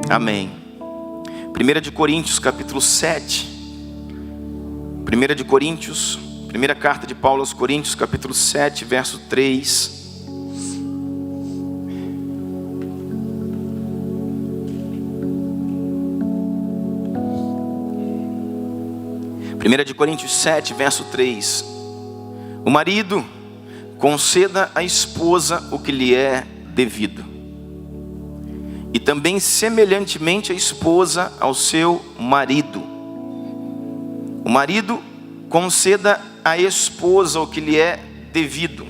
Amém. 1 de Coríntios capítulo 7. 1 de Coríntios, primeira carta de Paulo aos Coríntios, capítulo 7, verso 3. 1 de Coríntios 7, verso 3. O marido conceda à esposa o que lhe é devido, e também semelhantemente a esposa ao seu marido. O marido conceda à esposa o que lhe é devido.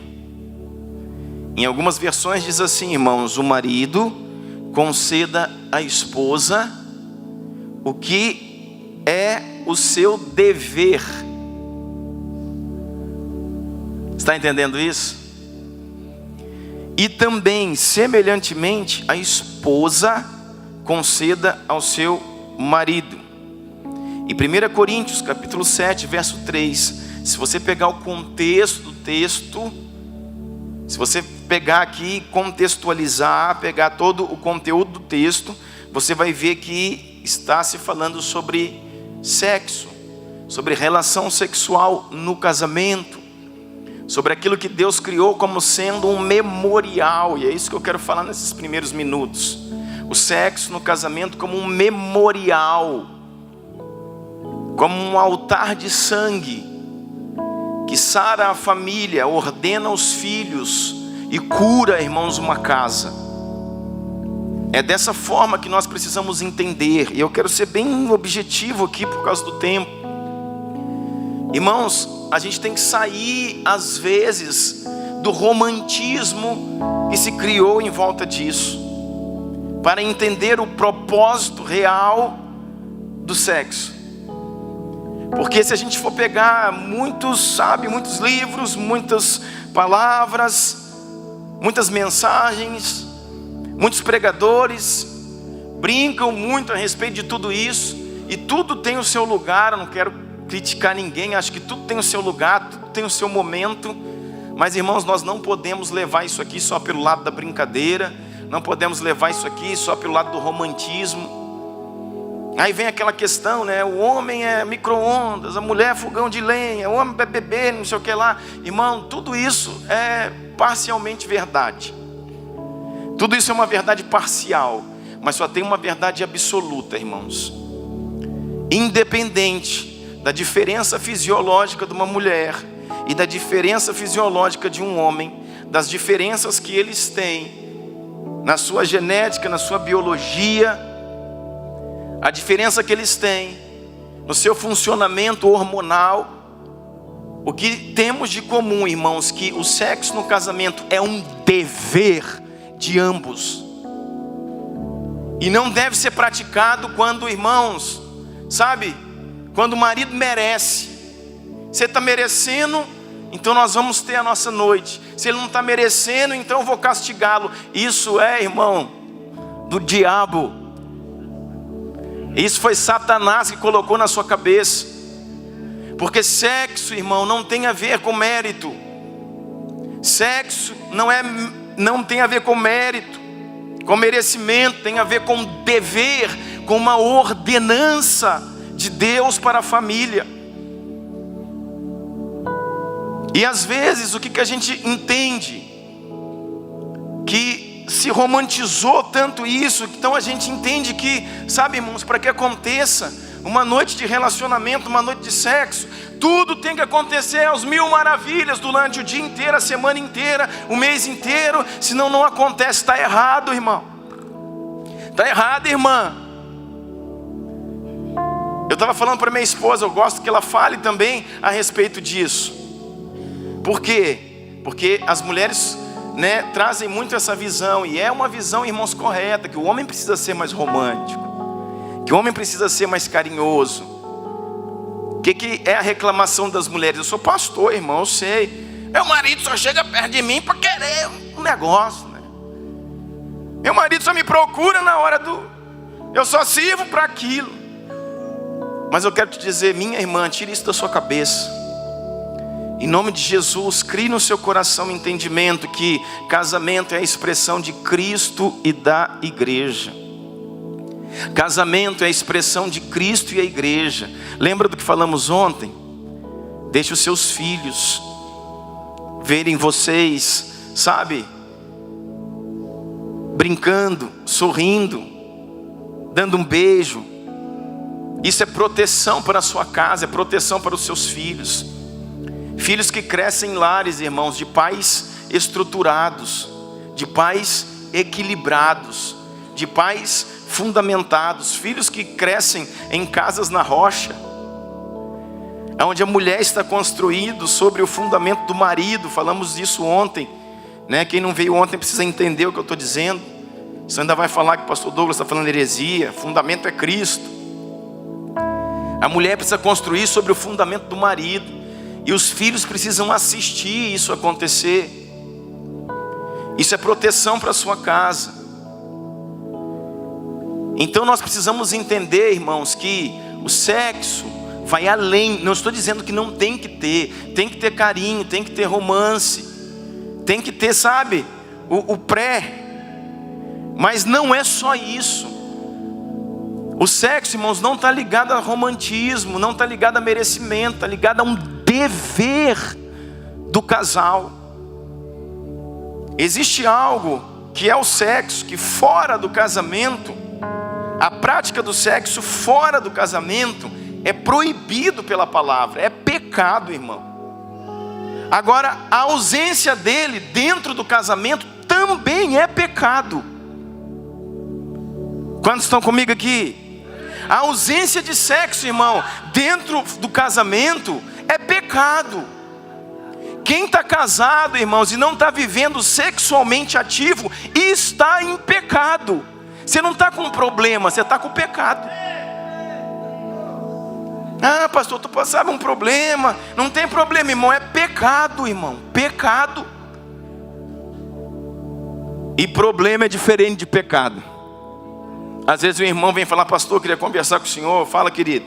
Em algumas versões diz assim, irmãos: o marido conceda à esposa o que é o seu dever. Está entendendo isso? E também, semelhantemente, a esposa conceda ao seu marido. Em 1 Coríntios, capítulo 7, verso 3, se você pegar o contexto do texto, se você pegar aqui e contextualizar, pegar todo o conteúdo do texto, você vai ver que está se falando sobre sexo, sobre relação sexual no casamento, sobre aquilo que Deus criou como sendo um memorial. E é isso que eu quero falar nesses primeiros minutos. O sexo no casamento como um memorial, como um altar de sangue que sara a família, ordena os filhos e cura, irmãos, uma casa. É dessa forma que nós precisamos entender. E eu quero ser bem objetivo aqui por causa do tempo. Irmãos, a gente tem que sair às vezes do romantismo que se criou em volta disso, para entender o propósito real do sexo. Porque se a gente for pegar muitos livros, muitas palavras, muitas mensagens, muitos pregadores brincam muito a respeito de tudo isso, e tudo tem o seu lugar. Eu não quero criticar ninguém, acho que tudo tem o seu lugar, tudo tem o seu momento. Mas, irmãos, nós não podemos levar isso aqui só pelo lado da brincadeira, não podemos levar isso aqui só pelo lado do romantismo. Aí vem aquela questão, né? O homem é micro-ondas, a mulher é fogão de lenha, o homem é bebê, não sei o que lá. Irmão, tudo isso é parcialmente verdade. Tudo isso é uma verdade parcial, mas só tem uma verdade absoluta, irmãos. Independente da diferença fisiológica de uma mulher e da diferença fisiológica de um homem, das diferenças que eles têm na sua genética, na sua biologia, a diferença que eles têm no seu funcionamento hormonal, o que temos de comum, irmãos, que o sexo no casamento é um dever de ambos, e não deve ser praticado quando, irmãos, quando o marido merece. Você está merecendo, então nós vamos ter a nossa noite. Se ele não está merecendo, então eu vou castigá-lo. Isso é, irmão, do diabo. Isso foi Satanás que colocou na sua cabeça. Porque sexo, irmão, não tem a ver com mérito. Sexo não tem a ver com mérito, com merecimento. Tem a ver com dever, com uma ordenança de Deus para a família. E às vezes o que a gente entende? Que se romantizou tanto isso, então a gente entende que, irmãos, para que aconteça uma noite de relacionamento, uma noite de sexo, tudo tem que acontecer às mil maravilhas, durante o dia inteiro, a semana inteira, o mês inteiro. Senão não acontece. Está errado, irmão. Está errado, irmã. Eu estava falando para minha esposa, eu gosto que ela fale também a respeito disso. Por quê? Porque as mulheres, trazem muito essa visão, e é uma visão, irmãos, correta, que o homem precisa ser mais romântico, que o homem precisa ser mais carinhoso. O que é a reclamação das mulheres? Eu sou pastor, irmão, eu sei. Meu marido só chega perto de mim para querer um negócio, né? Meu marido só me procura na hora eu só sirvo para aquilo. Mas eu quero te dizer, minha irmã, tire isso da sua cabeça. Em nome de Jesus, crie no seu coração o entendimento que casamento é a expressão de Cristo e da igreja. Casamento é a expressão de Cristo e a igreja. Lembra do que falamos ontem? Deixe os seus filhos verem vocês, sabe, brincando, sorrindo, dando um beijo. Isso é proteção para a sua casa, é proteção para os seus filhos. Filhos que crescem em lares, irmãos, de pais estruturados, de pais equilibrados, de pais fundamentados. Filhos que crescem em casas na rocha, onde a mulher está construída sobre o fundamento do marido. Falamos disso ontem, né? Quem não veio ontem precisa entender o que eu estou dizendo. Você ainda vai falar que o pastor Douglas está falando heresia. Fundamento é Cristo. A mulher precisa construir sobre o fundamento do marido, e os filhos precisam assistir isso acontecer. Isso é proteção para a sua casa. Então nós precisamos entender, irmãos, que o sexo vai além. Não estou dizendo que não tem que ter carinho, tem que ter romance, tem que ter, sabe, o pré. Mas não é só isso. O sexo, irmãos, não está ligado a romantismo, não está ligado a merecimento, está ligado a um dever do casal. Existe algo que é o sexo, que fora do casamento, a prática do sexo fora do casamento é proibido pela palavra, é pecado, irmão. Agora, a ausência dele dentro do casamento também é pecado. Quantos estão comigo aqui? A ausência de sexo, irmão, dentro do casamento é pecado. Quem está casado, irmãos, e não está vivendo sexualmente ativo, está em pecado. Você não está com problema, você está com pecado. Ah, pastor, tu passava um problema. Não tem problema, irmão, é pecado, irmão, pecado. E problema é diferente de pecado. Às vezes o irmão vem falar: pastor, eu queria conversar com o senhor. Fala, querido,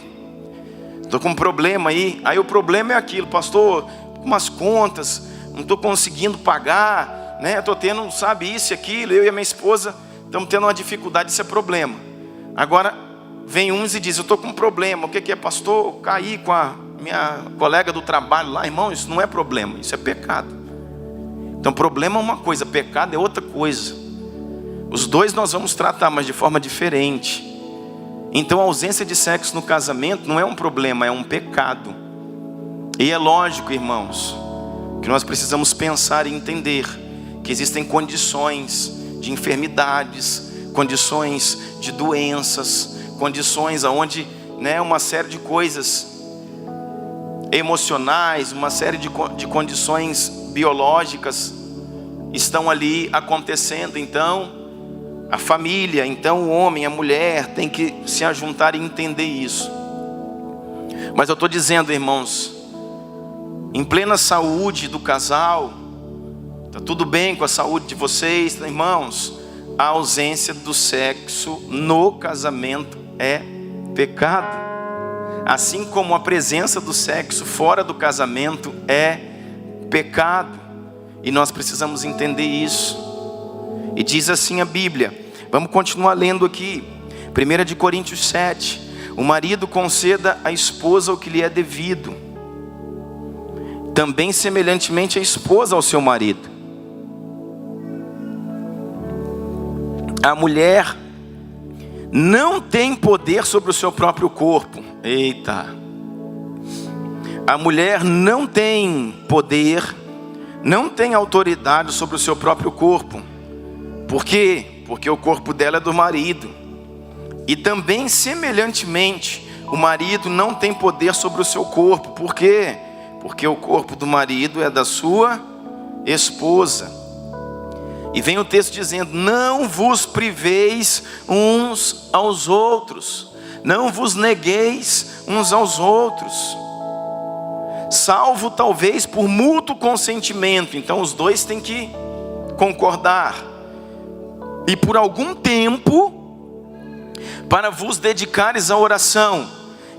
estou com um problema aí. Aí o problema é aquilo: pastor, umas contas, não estou conseguindo pagar, né? Estou tendo, sabe, isso e aquilo. Eu e a minha esposa estamos tendo uma dificuldade. Isso é problema. Agora vem uns e diz: eu estou com um problema. O que é, pastor? Eu caí com a minha colega do trabalho lá. Irmão, isso não é problema, isso é pecado. Então problema é uma coisa, pecado é outra coisa. Os dois nós vamos tratar, mas de forma diferente. Então a ausência de sexo no casamento não é um problema, é um pecado. E é lógico, irmãos, que nós precisamos pensar e entender que existem condições de enfermidades, condições de doenças, condições onde, né, uma série de coisas emocionais, uma série de condições biológicas estão ali acontecendo. Então a família, então o homem, a mulher tem que se ajuntar e entender isso. Mas eu estou dizendo, irmãos, em plena saúde do casal, está tudo bem com a saúde de vocês, irmãos, a ausência do sexo no casamento é pecado. Assim como a presença do sexo fora do casamento é pecado. E nós precisamos entender isso. E diz assim a Bíblia, vamos continuar lendo aqui, 1 Coríntios 7, o marido conceda à esposa o que lhe é devido, também semelhantemente a esposa ao seu marido. A mulher não tem poder sobre o seu próprio corpo. Eita! A mulher não tem poder, não tem autoridade sobre o seu próprio corpo. Por quê? Porque o corpo dela é do marido. E também semelhantemente, o marido não tem poder sobre o seu corpo. Por quê? Porque o corpo do marido é da sua esposa. E vem o texto dizendo: não vos priveis uns aos outros, não vos negueis uns aos outros, salvo talvez por mútuo consentimento. Então os dois têm que concordar. E por algum tempo, para vos dedicares à oração,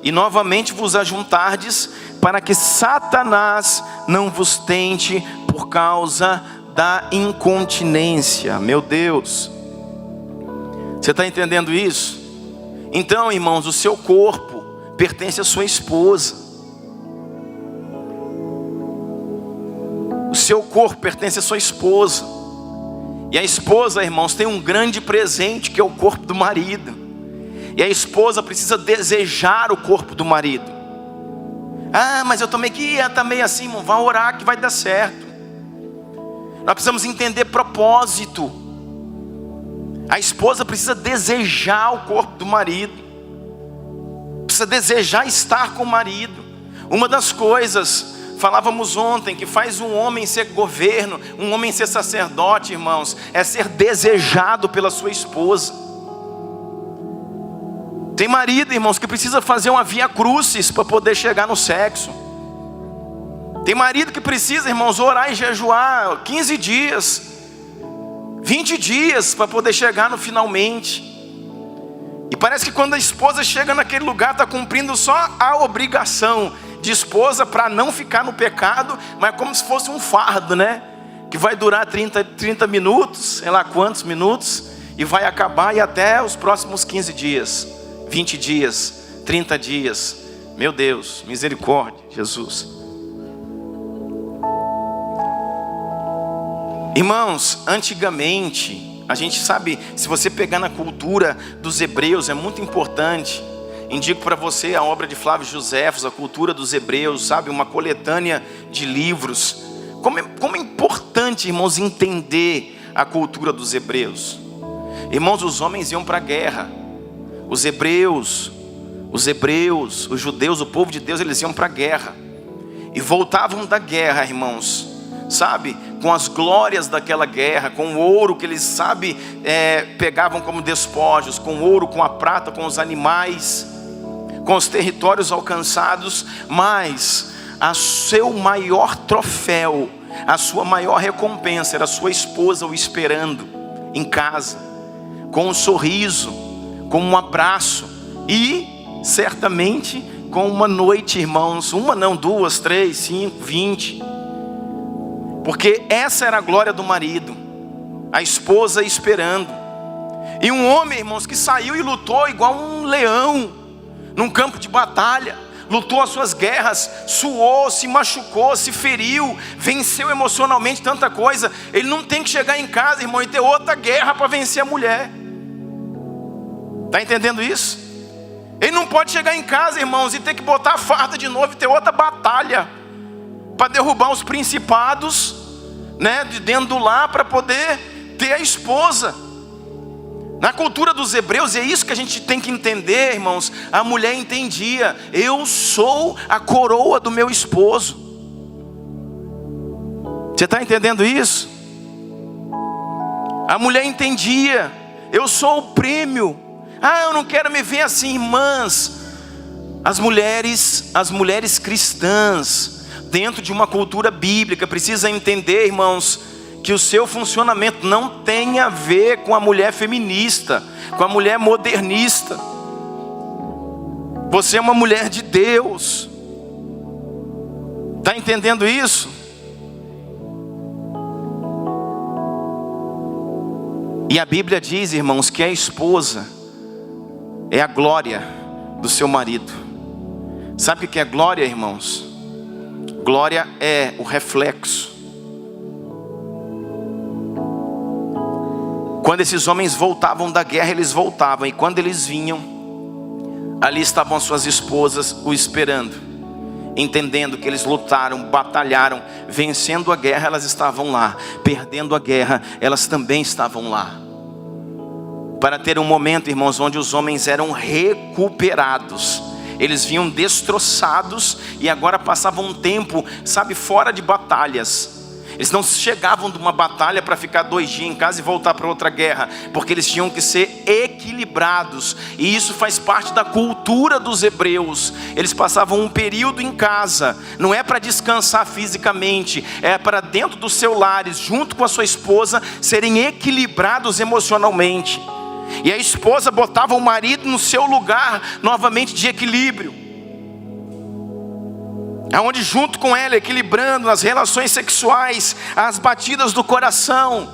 e novamente vos ajuntardes, para que Satanás não vos tente por causa da incontinência. Meu Deus, você está entendendo isso? Então, irmãos, o seu corpo pertence à sua esposa. O seu corpo pertence à sua esposa. E a esposa, irmãos, tem um grande presente, que é o corpo do marido. E a esposa precisa desejar o corpo do marido. Ah, mas eu tô meio assim, irmão. Vai orar que vai dar certo. Nós precisamos entender propósito. A esposa precisa desejar o corpo do marido. Precisa desejar estar com o marido. Uma das coisas, falávamos ontem, que faz um homem ser governo, um homem ser sacerdote, irmãos, é ser desejado pela sua esposa. Tem marido, irmãos, que precisa fazer uma via crucis para poder chegar no sexo. Tem marido que precisa, irmãos, orar e jejuar 15 dias, 20 dias para poder chegar no finalmente. E parece que quando a esposa chega naquele lugar, está cumprindo só a obrigação de esposa para não ficar no pecado, mas como se fosse um fardo, né? Que vai durar 30 minutos, sei lá quantos minutos, e vai acabar e até os próximos 15 dias, 20 dias, 30 dias. Meu Deus, misericórdia, Jesus. Irmãos, antigamente, a gente sabe, se você pegar na cultura dos hebreus, é muito importante. Indico para você a obra de Flávio Joséfos, A Cultura dos Hebreus, sabe? Uma coletânea de livros. Como é importante, irmãos, entender a cultura dos hebreus. Irmãos, os homens iam para a guerra. Os hebreus, os judeus, o povo de Deus, eles iam para a guerra. E voltavam da guerra, irmãos, sabe? Com as glórias daquela guerra, com o ouro que eles, sabe, pegavam como despojos, com o ouro, com a prata, com os animais, com os territórios alcançados, mas a seu maior troféu, a sua maior recompensa era a sua esposa o esperando em casa, com um sorriso, com um abraço e certamente com uma noite, irmãos, uma não, 2, 3, 5, 20, porque essa era a glória do marido, a esposa esperando. E um homem, irmãos, que saiu e lutou igual um leão num campo de batalha, lutou as suas guerras, suou, se machucou, se feriu, venceu emocionalmente tanta coisa. Ele não tem que chegar em casa, irmão, e ter outra guerra para vencer a mulher. Está entendendo isso? Ele não pode chegar em casa, irmãos, e ter que botar a farda de novo e ter outra batalha para derrubar os principados, né, de dentro do lar, para poder ter a esposa. Na cultura dos hebreus, é isso que a gente tem que entender, irmãos. A mulher entendia: eu sou a coroa do meu esposo. Você está entendendo isso? A mulher entendia: eu sou o prêmio. Ah, eu não quero me ver assim, irmãs. As mulheres cristãs, dentro de uma cultura bíblica, precisam entender, irmãos, que o seu funcionamento não tem a ver com a mulher feminista, com a mulher modernista. Você é uma mulher de Deus. Está entendendo isso? E a Bíblia diz, irmãos, que a esposa é a glória do seu marido. Sabe o que é glória, irmãos? Glória é o reflexo. Quando esses homens voltavam da guerra, eles voltavam, e quando eles vinham, ali estavam suas esposas o esperando, entendendo que eles lutaram, batalharam, vencendo a guerra, elas estavam lá, perdendo a guerra, elas também estavam lá, para ter um momento, irmãos, onde os homens eram recuperados. Eles vinham destroçados e agora passavam um tempo, sabe, fora de batalhas. Eles não chegavam de uma batalha para ficar 2 dias em casa e voltar para outra guerra, porque eles tinham que ser equilibrados. E isso faz parte da cultura dos hebreus. Eles passavam um período em casa, não é para descansar fisicamente, é para dentro dos seus lares, junto com a sua esposa, serem equilibrados emocionalmente. E a esposa botava o marido no seu lugar novamente de equilíbrio, aonde junto com ela, equilibrando as relações sexuais, as batidas do coração,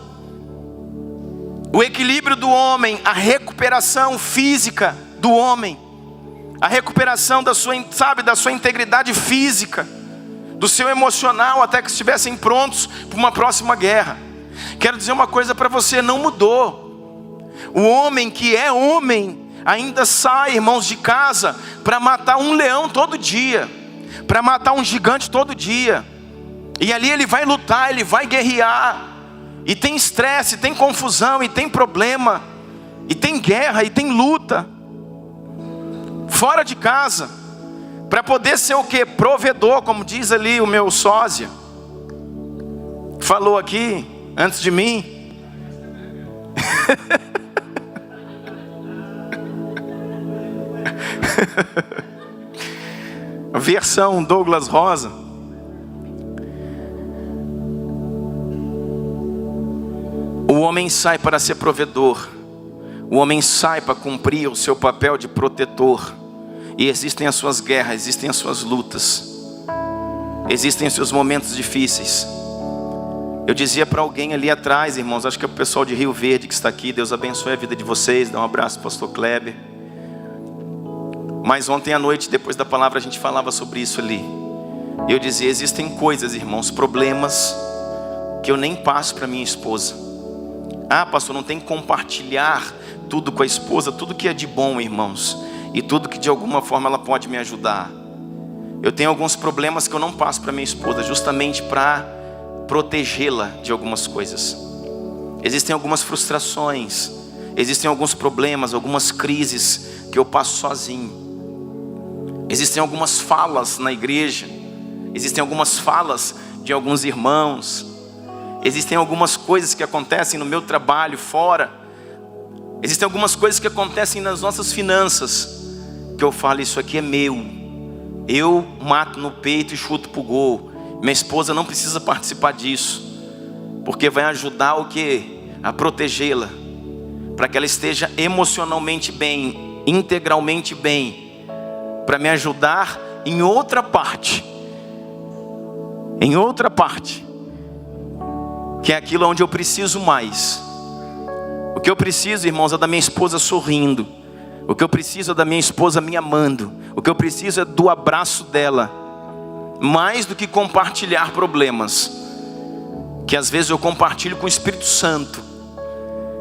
o equilíbrio do homem, a recuperação física, do homem, a recuperação da sua integridade física, do seu emocional, até que estivessem prontos para uma próxima guerra. Quero dizer uma coisa para você: não mudou. O homem que é homem ainda sai, irmãos, de casa para matar um leão todo dia, para matar um gigante todo dia. E ali ele vai lutar, ele vai guerrear. E tem estresse, tem confusão, e tem problema, e tem guerra, e tem luta fora de casa, para poder ser o quê? Provedor, como diz ali o meu sósia, falou aqui antes de mim. A versão Douglas Rosa. O homem sai para ser provedor, o homem sai para cumprir o seu papel de protetor. E existem as suas guerras, existem as suas lutas, existem os seus momentos difíceis. Eu dizia para alguém ali atrás, irmãos, acho que é o pessoal de Rio Verde que está aqui, Deus abençoe a vida de vocês, dá um abraço pastor Kleber. Mas ontem à noite, depois da palavra, a gente falava sobre isso ali. Eu dizia, existem coisas, irmãos, problemas, que eu nem passo para minha esposa. Ah, pastor, não tem que compartilhar tudo com a esposa, tudo que é de bom, irmãos, e tudo que de alguma forma ela pode me ajudar. Eu tenho alguns problemas que eu não passo para minha esposa, justamente para protegê-la de algumas coisas. Existem algumas frustrações, existem alguns problemas, algumas crises que eu passo sozinho. Existem algumas falas na igreja, existem algumas falas de alguns irmãos, existem algumas coisas que acontecem no meu trabalho fora, existem algumas coisas que acontecem nas nossas finanças, que eu falo, isso aqui é meu, eu mato no peito e chuto pro gol. Minha esposa não precisa participar disso, porque vai ajudar o quê? A protegê-la, para que ela esteja emocionalmente bem, integralmente bem, para me ajudar em outra parte, que é aquilo onde eu preciso mais. O que eu preciso, irmãos, é da minha esposa sorrindo. O que eu preciso é da minha esposa me amando. O que eu preciso é do abraço dela, mais do que compartilhar problemas, que às vezes eu compartilho com o Espírito Santo,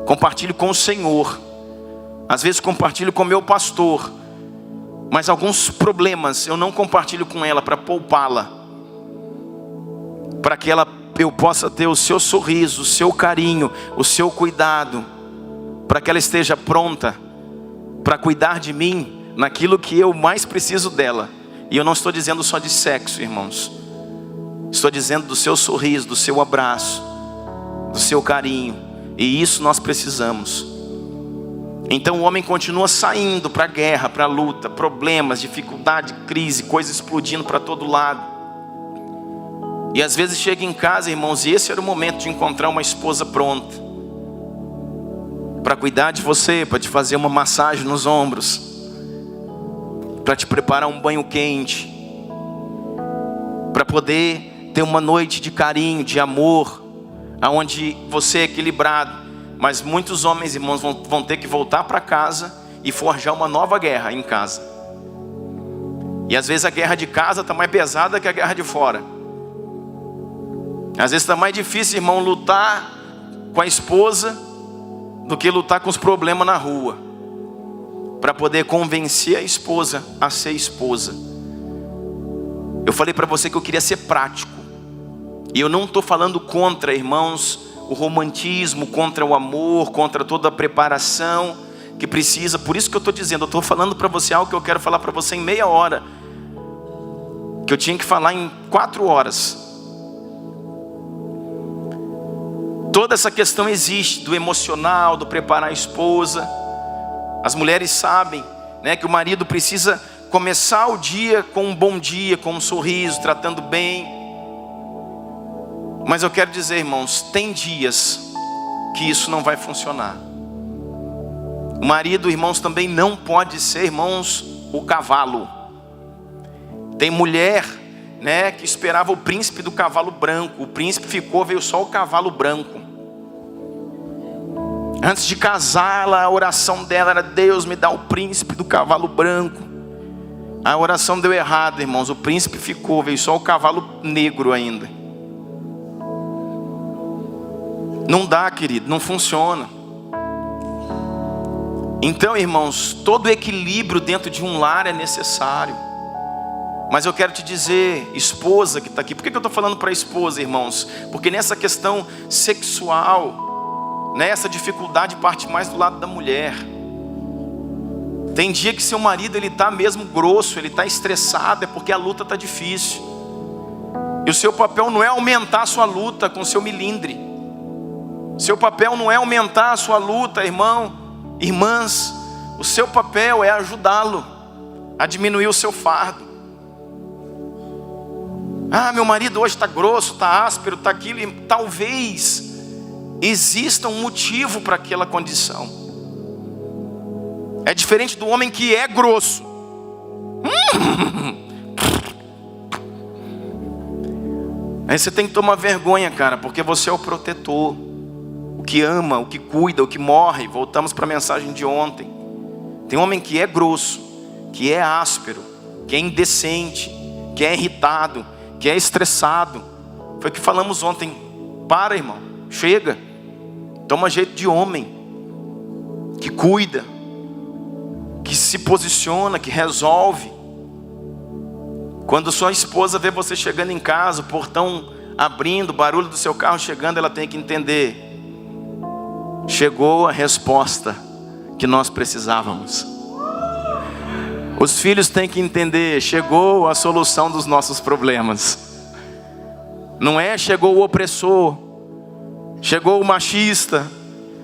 compartilho com o Senhor, às vezes compartilho com o meu pastor, mas alguns problemas eu não compartilho com ela para poupá-la, para que eu possa ter o seu sorriso, o seu carinho, o seu cuidado, para que ela esteja pronta para cuidar de mim naquilo que eu mais preciso dela. E eu não estou dizendo só de sexo, irmãos, estou dizendo do seu sorriso, do seu abraço, do seu carinho. E isso nós precisamos. Então o homem continua saindo para a guerra, para a luta, problemas, dificuldade, crise, coisa explodindo para todo lado. E às vezes chega em casa, irmãos, e esse era o momento de encontrar uma esposa pronta para cuidar de você, para te fazer uma massagem nos ombros, para te preparar um banho quente, para poder ter uma noite de carinho, de amor, aonde você é equilibrado. Mas muitos homens, irmãos, vão ter que voltar para casa e forjar uma nova guerra em casa. E às vezes a guerra de casa está mais pesada que a guerra de fora. Às vezes está mais difícil, irmão, lutar com a esposa do que lutar com os problemas na rua, para poder convencer a esposa a ser esposa. Eu falei para você que eu queria ser prático, e eu não estou falando contra, irmãos, o romantismo, contra o amor, contra toda a preparação que precisa. Por isso que eu estou dizendo, eu estou falando para você algo que eu quero falar para você em meia hora, que eu tinha que falar em 4 horas. Toda essa questão existe, do emocional, do preparar a esposa. As mulheres sabem, né, que o marido precisa começar o dia com um bom dia, com um sorriso, tratando bem. Mas eu quero dizer, irmãos, tem dias que isso não vai funcionar. O marido, irmãos, também não pode ser, irmãos, o cavalo. Tem mulher, né, que esperava o príncipe do cavalo branco. O príncipe ficou, veio só o cavalo branco. Antes de casar, a oração dela era: Deus, me dá o príncipe do cavalo branco. A oração deu errado, irmãos. O príncipe ficou, veio só o cavalo negro ainda. Não dá, querido, não funciona. Então, irmãos, todo equilíbrio dentro de um lar é necessário. Mas eu quero te dizer, esposa que está aqui, por que eu estou falando para a esposa, irmãos? Porque nessa questão sexual, essa dificuldade parte mais do lado da mulher. Tem dia que seu marido ele está mesmo grosso, ele está estressado, é porque a luta está difícil. E o seu papel não é aumentar a sua luta com o seu milindre. Seu papel não é aumentar a sua luta, irmão, irmãs. O seu papel é ajudá-lo a diminuir o seu fardo. Ah, meu marido hoje está grosso, está áspero, está aquilo. E talvez exista um motivo para aquela condição. É diferente do homem que é grosso. Aí você tem que tomar vergonha, cara, porque você é o protetor, o que ama, o que cuida, o que morre. Voltamos para a mensagem de ontem. Tem homem que é grosso, que é áspero, que é indecente, que é irritado, que é estressado. Foi o que falamos ontem. Para, irmão, chega. Toma jeito de homem, que cuida, que se posiciona, que resolve. Quando sua esposa vê você chegando em casa, o portão abrindo, o barulho do seu carro chegando, ela tem que entender: chegou a resposta que nós precisávamos. Os filhos têm que entender: chegou a solução dos nossos problemas. Não é chegou o opressor, chegou o machista.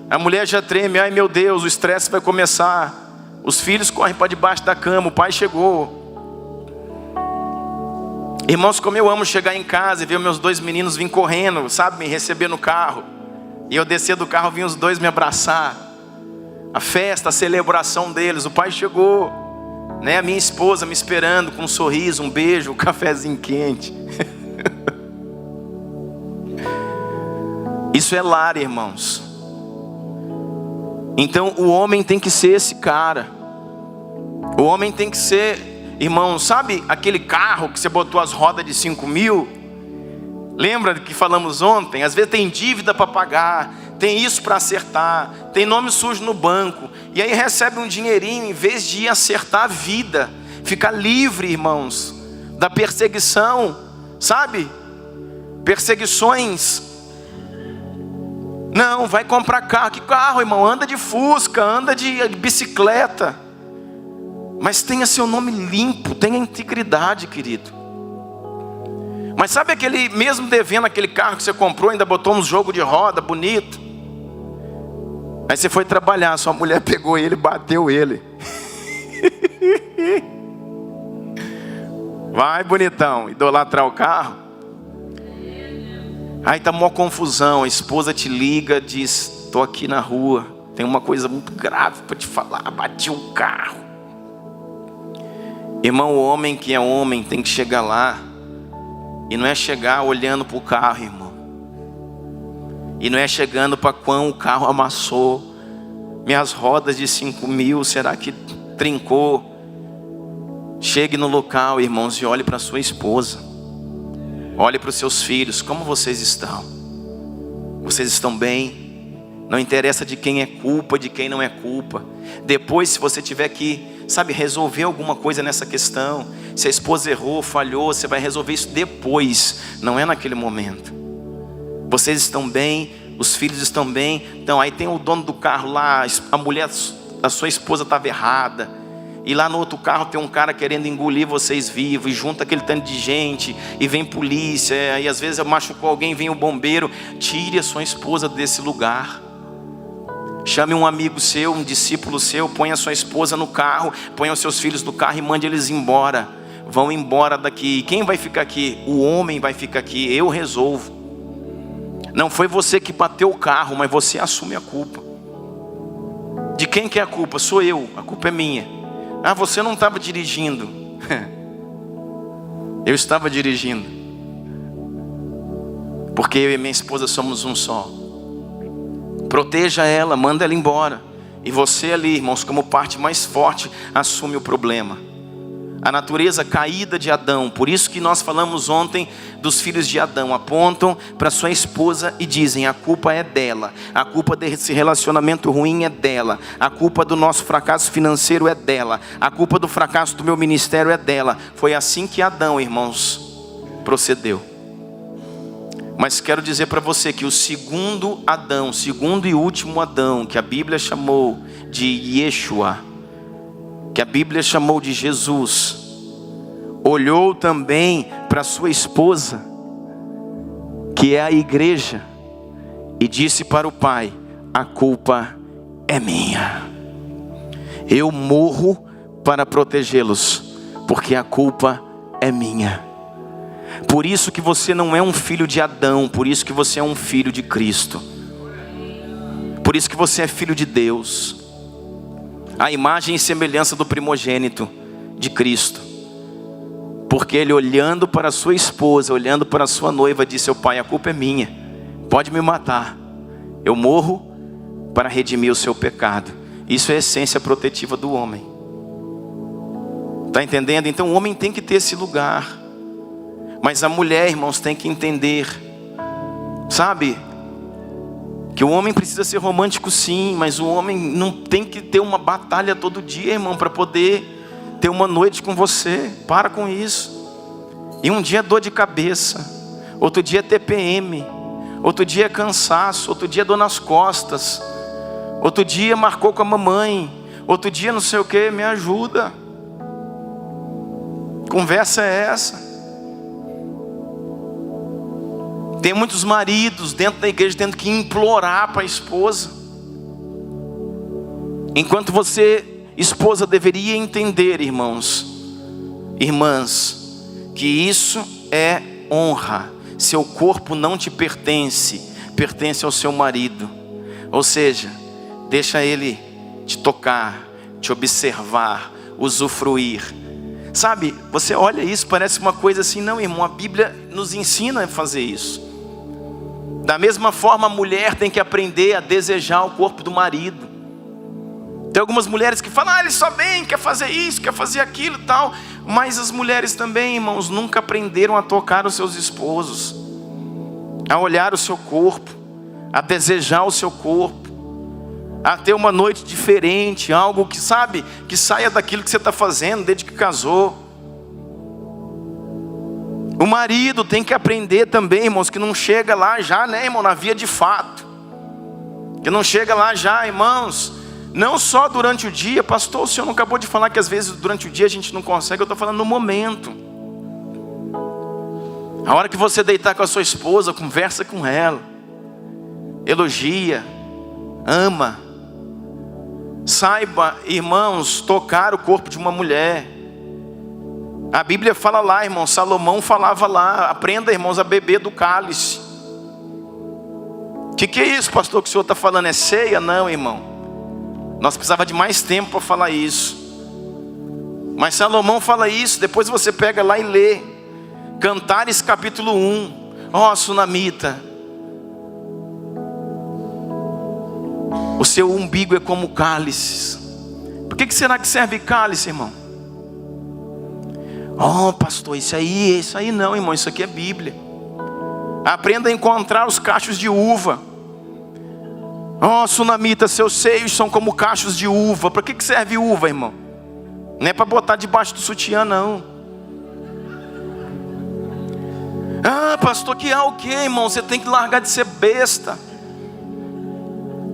A mulher já treme: ai meu Deus, o estresse vai começar. Os filhos correm para debaixo da cama, o pai chegou. Irmãos, como eu amo chegar em casa e ver meus 2 meninos vir correndo, sabe, me receber no carro. E eu descer do carro, vinham os 2 me abraçar. A festa, a celebração deles, o pai chegou. A minha esposa me esperando com um sorriso, um beijo, um cafezinho quente. Isso é lar, irmãos. Então o homem tem que ser esse cara. O homem tem que ser, irmão, sabe aquele carro que você botou as rodas de 5.000? Lembra que falamos ontem? Às vezes tem dívida para pagar, tem isso para acertar, tem nome sujo no banco, e aí recebe um dinheirinho em vez de ir acertar a vida, ficar livre, irmãos, da perseguição, sabe? Perseguições. Não, vai comprar carro. Que carro, irmão? Anda de Fusca, anda de bicicleta. Mas tenha seu nome limpo, tenha integridade, querido. Mas sabe aquele, mesmo devendo aquele carro que você comprou, ainda botou uns jogos de roda bonito? Aí você foi trabalhar, sua mulher pegou ele e bateu ele. Vai, bonitão, idolatrar o carro. Aí tá uma confusão, a esposa te liga, diz: tô aqui na rua, tem uma coisa muito grave para te falar, bati o carro. Irmão, o homem que é homem tem que chegar lá. E não é chegar olhando para o carro, irmão. E não é chegando para quão o carro amassou. Minhas rodas de 5.000, será que trincou? Chegue no local, irmãos, e olhe para sua esposa. Olhe para os seus filhos. Como vocês estão? Vocês estão bem? Não interessa de quem é culpa, de quem não é culpa. Depois, se você tiver que, sabe, resolver alguma coisa nessa questão, se a esposa errou, falhou, você vai resolver isso depois, não é naquele momento. Vocês estão bem, os filhos estão bem. Então aí tem o dono do carro lá, a mulher, a sua esposa estava errada, e lá no outro carro tem um cara querendo engolir vocês vivos, e junta aquele tanto de gente, e vem polícia, e às vezes machucou alguém, vem o bombeiro. Tire a sua esposa desse lugar. Chame um amigo seu, um discípulo seu, ponha a sua esposa no carro, ponha os seus filhos no carro e mande eles embora. Vão embora daqui. Quem vai ficar aqui? O homem vai ficar aqui. Eu resolvo. Não foi você que bateu o carro, mas você assume a culpa. De quem que é a culpa? Sou eu, a culpa é minha. Ah, você não estava dirigindo. Eu estava dirigindo. Porque eu e minha esposa somos um só. Proteja ela, manda ela embora. E você ali, irmãos, como parte mais forte, assume o problema. A natureza caída de Adão, por isso que nós falamos ontem dos filhos de Adão, apontam para sua esposa e dizem: a culpa é dela, a culpa desse relacionamento ruim é dela, a culpa do nosso fracasso financeiro é dela, a culpa do fracasso do meu ministério é dela. Foi assim que Adão, irmãos, procedeu. Mas quero dizer para você que o segundo Adão, segundo e último Adão, que a Bíblia chamou de Yeshua, que a Bíblia chamou de Jesus, olhou também para sua esposa, que é a igreja, e disse para o Pai: a culpa é minha. Eu morro para protegê-los, porque a culpa é minha. Por isso que você não é um filho de Adão, por isso que você é um filho de Cristo. Por isso que você é filho de Deus. A imagem e semelhança do primogênito de Cristo. Porque ele, olhando para a sua esposa, olhando para a sua noiva, disse: seu pai, a culpa é minha, pode me matar, eu morro para redimir o seu pecado. Isso é a essência protetiva do homem. Está entendendo? Então o homem tem que ter esse lugar. Mas a mulher, irmãos, tem que entender, sabe, que o homem precisa ser romântico sim, mas o homem não tem que ter uma batalha todo dia, irmão, para poder ter uma noite com você. Para com isso. E um dia é dor de cabeça, outro dia é TPM, outro dia é cansaço, outro dia é dor nas costas, outro dia marcou com a mamãe, outro dia não sei o que. Me ajuda. Conversa é essa? Tem muitos maridos dentro da igreja tendo que implorar para a esposa, enquanto você, esposa, deveria entender, irmãos, irmãs, que isso é honra. Seu corpo não te pertence, pertence ao seu marido. Ou seja, deixa ele te tocar, te observar, usufruir. Sabe, você olha isso, parece uma coisa assim. Não, irmão, a Bíblia nos ensina a fazer isso. Da mesma forma, a mulher tem que aprender a desejar o corpo do marido. Tem algumas mulheres que falam: ele só vem, quer fazer isso, quer fazer aquilo e tal. Mas as mulheres também, irmãos, nunca aprenderam a tocar os seus esposos, a olhar o seu corpo, a desejar o seu corpo, a ter uma noite diferente, algo que, sabe, que saia daquilo que você está fazendo desde que casou. O marido tem que aprender também, irmãos, que não chega lá já, né, irmão, na via de fato. Que não chega lá já, irmãos, não só durante o dia. Pastor, o senhor não acabou de falar que às vezes durante o dia a gente não consegue? Eu estou falando no momento. A hora que você deitar com a sua esposa, conversa com ela, elogia, ama. Saiba, irmãos, tocar o corpo de uma mulher. A Bíblia fala lá, irmão, Salomão falava lá: aprenda, irmãos, a beber do cálice. Que é isso, pastor, que o senhor está falando? É ceia? Não, irmão. Nós precisávamos de mais tempo para falar isso. Mas Salomão fala isso. Depois você pega lá e lê Cantares capítulo 1. Ó, sunamita, o seu umbigo é como cálices. Por que será que serve cálice, irmão? Oh, pastor, isso aí não, irmão, isso aqui é Bíblia. Aprenda a encontrar os cachos de uva. Oh, sunamita, seus seios são como cachos de uva. Para que serve uva, irmão? Não é para botar debaixo do sutiã, não. Ah, pastor, que é o que, irmão? Você tem que largar de ser besta.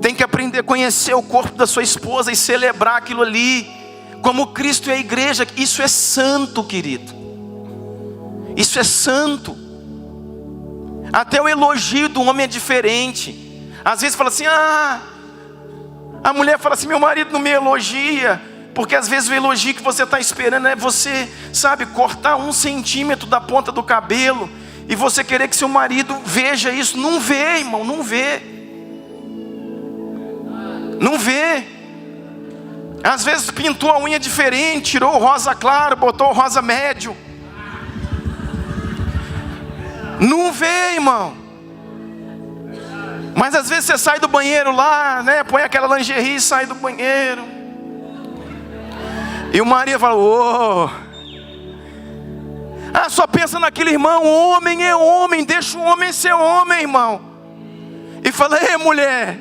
Tem que aprender a conhecer o corpo da sua esposa e celebrar aquilo ali como Cristo e a igreja. Isso é santo, querido. Isso é santo. Até o elogio do homem é diferente. Às vezes fala assim: a mulher fala assim: meu marido não me elogia. Porque às vezes o elogio que você está esperando é você, sabe, cortar 1 centímetro da ponta do cabelo, e você querer que seu marido veja isso. Não vê, irmão, não vê. Não vê. Às vezes pintou a unha diferente, tirou o rosa claro, botou o rosa médio. Não vê, irmão. Mas às vezes você sai do banheiro lá, né? Põe aquela lingerie e sai do banheiro. E o marido fala: ô, só pensa naquele irmão. Homem é homem, deixa o homem ser homem, irmão. E fala: ei, mulher,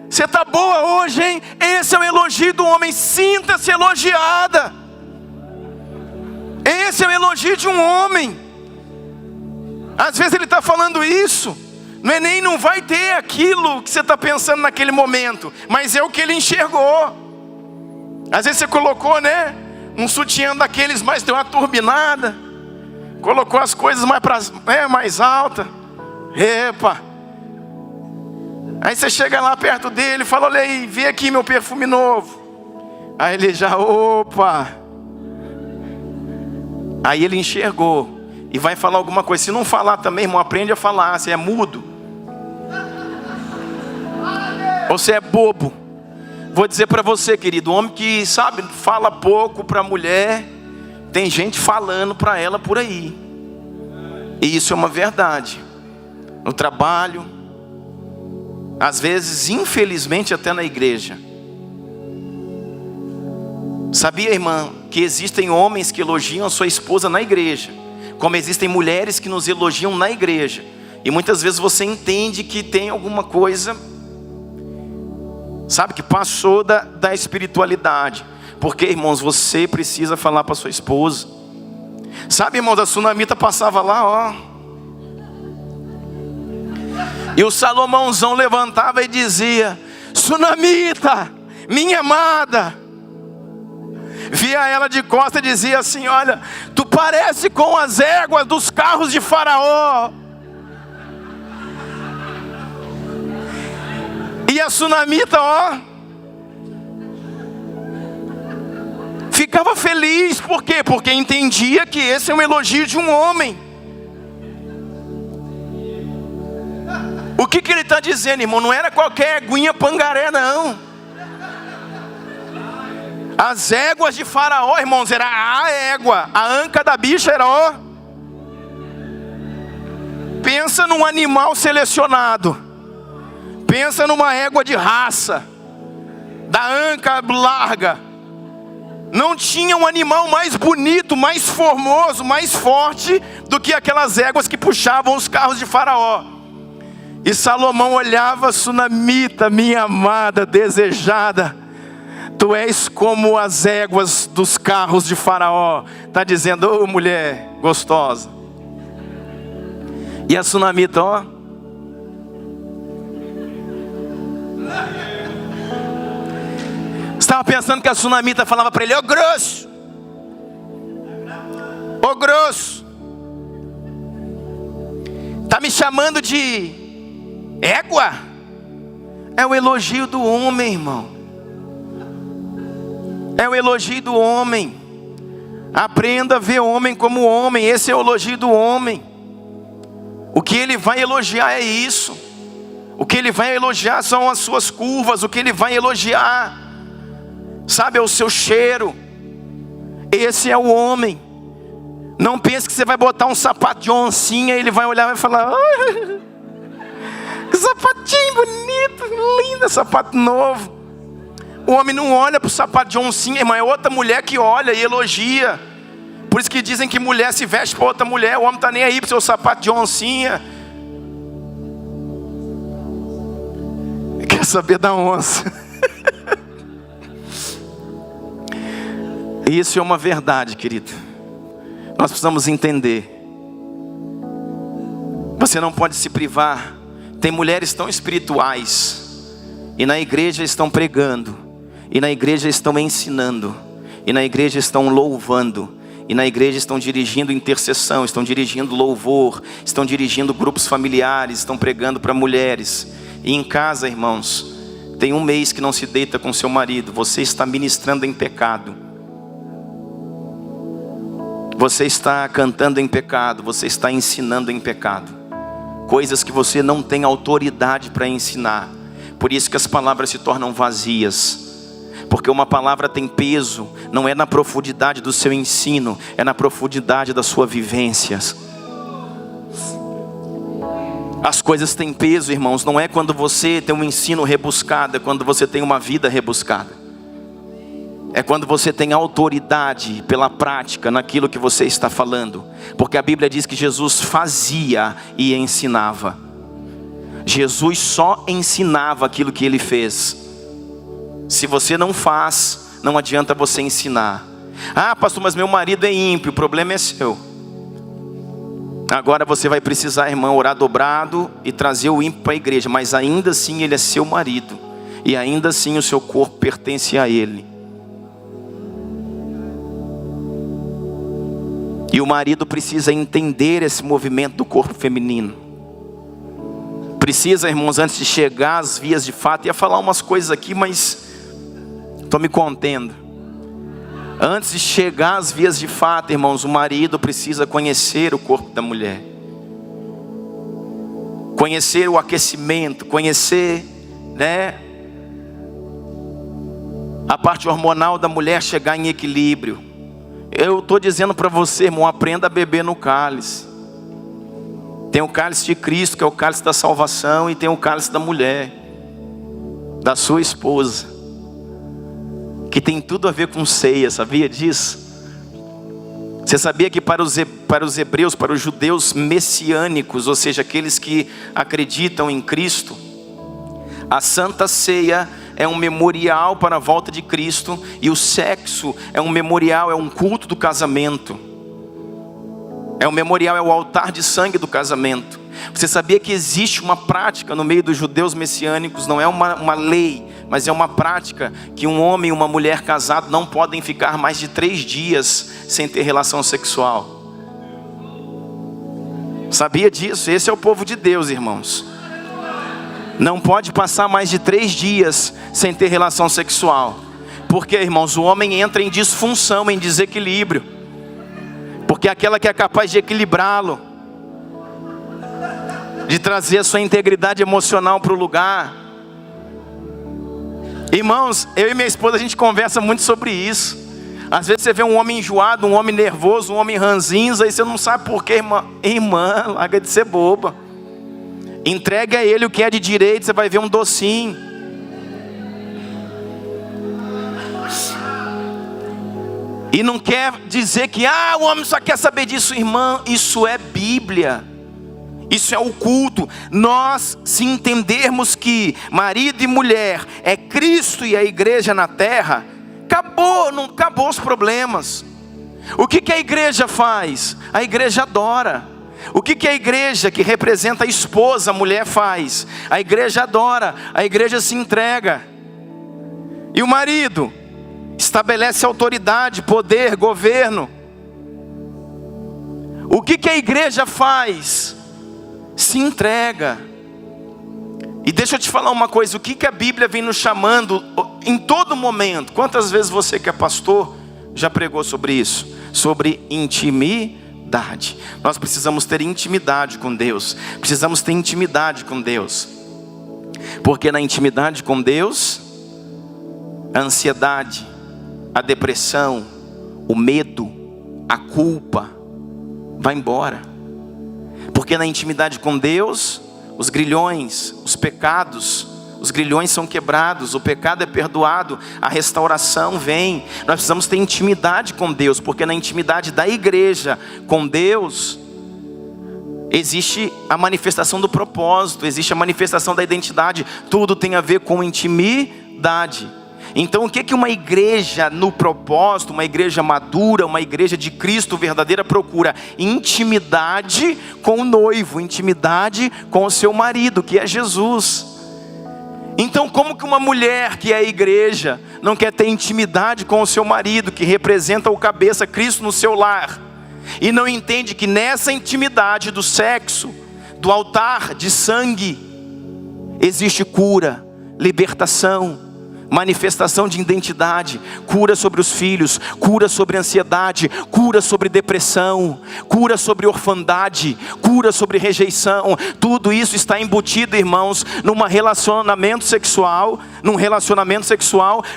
você tá boa hoje, hein? Esse é o elogio do homem. Sinta-se elogiada. Esse é o elogio de um homem. Às vezes ele está falando isso, não vai ter aquilo que você está pensando naquele momento, mas é o que ele enxergou. Às vezes você colocou, né, um sutiã daqueles, mas deu uma turbinada, colocou as coisas mais alta. Epa! Aí você chega lá perto dele e fala: olha aí, vê aqui meu perfume novo. Aí ele já, opa! Aí ele enxergou e vai falar alguma coisa. Se não falar também, irmão, aprende a falar. Você é mudo ou você é bobo? Vou dizer para você, querido, homem que sabe, fala pouco para a mulher, tem gente falando para ela por aí. E isso é uma verdade. No trabalho, às vezes, infelizmente, até na igreja. Sabia, irmã, que existem homens que elogiam a sua esposa na igreja, como existem mulheres que nos elogiam na igreja. E muitas vezes você entende que tem alguma coisa, sabe, que passou da espiritualidade. Porque, irmãos, você precisa falar para sua esposa. Sabe, irmãos, a Sunamita passava lá, ó, e o Salomãozão levantava e dizia: Sunamita, minha amada. Via ela de costas e dizia assim: olha, tu parece com as éguas dos carros de Faraó. E a Sunamita, ó, ficava feliz. Por quê? Porque entendia que esse é um elogio de um homem. O que ele está dizendo, irmão? Não era qualquer eguinha pangaré, não. As éguas de Faraó, irmãos, era a égua. A anca da bicha era, ó, pensa num animal selecionado. Pensa numa égua de raça, da anca larga. Não tinha um animal mais bonito, mais formoso, mais forte do que aquelas éguas que puxavam os carros de Faraó. E Salomão olhava: Sunamita, minha amada, desejada, tu és como as éguas dos carros de Faraó. Está dizendo: ô, mulher gostosa. E a Sunamita, ó, estava pensando que a Sunamita falava para ele: ô grosso, ô grosso, tá me chamando de égua? É o elogio do homem, irmão. É o elogio do homem. Aprenda a ver o homem como homem. Esse é o elogio do homem. O que ele vai elogiar é isso. O que ele vai elogiar são as suas curvas. O que ele vai elogiar, sabe, é o seu cheiro. Esse é o homem. Não pense que você vai botar um sapato de oncinha e ele vai olhar e vai falar: oh, que sapatinho bonito, lindo, sapato novo. O homem não olha para o sapato de oncinha, irmão. É outra mulher que olha e elogia. Por isso que dizem que mulher se veste para outra mulher. O homem está nem aí para o seu sapato de oncinha. Quer saber da onça. Isso é uma verdade, querido. Nós precisamos entender. Você não pode se privar. Tem mulheres tão espirituais e na igreja estão pregando, e na igreja estão ensinando, e na igreja estão louvando, e na igreja estão dirigindo intercessão, estão dirigindo louvor, estão dirigindo grupos familiares, estão pregando para mulheres. E em casa, irmãos, tem um mês que não se deita com seu marido. Você está ministrando em pecado. Você está cantando em pecado. Você está ensinando em pecado. Coisas que você não tem autoridade para ensinar. Por isso que as palavras se tornam vazias. Porque uma palavra tem peso, não é na profundidade do seu ensino, é na profundidade da sua vivência. As coisas têm peso, irmãos, não é quando você tem um ensino rebuscado, é quando você tem uma vida rebuscada. É quando você tem autoridade pela prática naquilo que você está falando. Porque a Bíblia diz que Jesus fazia e ensinava. Jesus só ensinava aquilo que ele fez. Se você não faz, não adianta você ensinar. Ah, pastor, mas meu marido é ímpio, o problema é seu. Agora você vai precisar, irmão, orar dobrado e trazer o ímpio para a igreja. Mas ainda assim ele é seu marido. E ainda assim o seu corpo pertence a ele. E o marido precisa entender esse movimento do corpo feminino. Precisa, irmãos, antes de chegar às vias de fato. Ia falar umas coisas aqui, mas estou me contendo. Antes de chegar às vias de fato, irmãos, o marido precisa conhecer o corpo da mulher. Conhecer o aquecimento, conhecer, a parte hormonal da mulher chegar em equilíbrio. Eu estou dizendo para você, irmão, aprenda a beber no cálice. Tem o cálice de Cristo, que é o cálice da salvação, e tem o cálice da mulher, da sua esposa, que tem tudo a ver com ceia, sabia disso? Você sabia que para os hebreus, para os judeus messiânicos, ou seja, aqueles que acreditam em Cristo, a Santa Ceia é um memorial para a volta de Cristo, e o sexo é um memorial, é um culto do casamento. É um memorial, é o altar de sangue do casamento. Você sabia que existe uma prática no meio dos judeus messiânicos, não é uma lei, mas é uma prática que um homem e uma mulher casados não podem ficar mais de 3 dias sem ter relação sexual. Sabia disso? Esse é o povo de Deus, irmãos. Não pode passar mais de 3 dias sem ter relação sexual. Porque, irmãos, o homem entra em disfunção, em desequilíbrio. Porque é aquela que é capaz de equilibrá-lo, de trazer a sua integridade emocional para o lugar. Irmãos, eu e minha esposa, a gente conversa muito sobre isso. Às vezes você vê um homem enjoado, um homem nervoso, um homem ranzinza, e você não sabe por quê, irmã. Irmã, larga de ser boba. Entregue a ele o que é de direito, você vai ver um docinho. E não quer dizer que o homem só quer saber disso, irmã. Isso é Bíblia. Isso é o culto. Nós, se entendermos que marido e mulher é Cristo e a igreja na terra, acabou os problemas. O que a igreja faz? A igreja adora. O que a igreja, que representa a esposa, a mulher, faz? A igreja adora, a igreja se entrega. E o marido estabelece autoridade, poder, governo. O que a igreja faz? Se entrega. E deixa eu te falar uma coisa, o que a Bíblia vem nos chamando em todo momento? Quantas vezes você que é pastor já pregou sobre isso? Sobre intimidade. Nós precisamos ter intimidade com Deus. Precisamos ter intimidade com Deus. Porque na intimidade com Deus, a ansiedade, a depressão, o medo, a culpa vai embora. Porque na intimidade com Deus, os grilhões, os pecados, os grilhões são quebrados, o pecado é perdoado, a restauração vem. Nós precisamos ter intimidade com Deus, porque na intimidade da igreja com Deus, existe a manifestação do propósito, existe a manifestação da identidade. Tudo tem a ver com intimidade. Então o que uma igreja no propósito, uma igreja madura, uma igreja de Cristo verdadeira procura? Intimidade com o noivo, intimidade com o seu marido, que é Jesus. Então como que uma mulher que é a igreja não quer ter intimidade com o seu marido, que representa o cabeça, Cristo no seu lar, e não entende que nessa intimidade do sexo, do altar de sangue, existe cura, libertação, manifestação de identidade, cura sobre os filhos, cura sobre ansiedade, cura sobre depressão, cura sobre orfandade, cura sobre rejeição. Tudo isso está embutido, irmãos, num relacionamento sexual,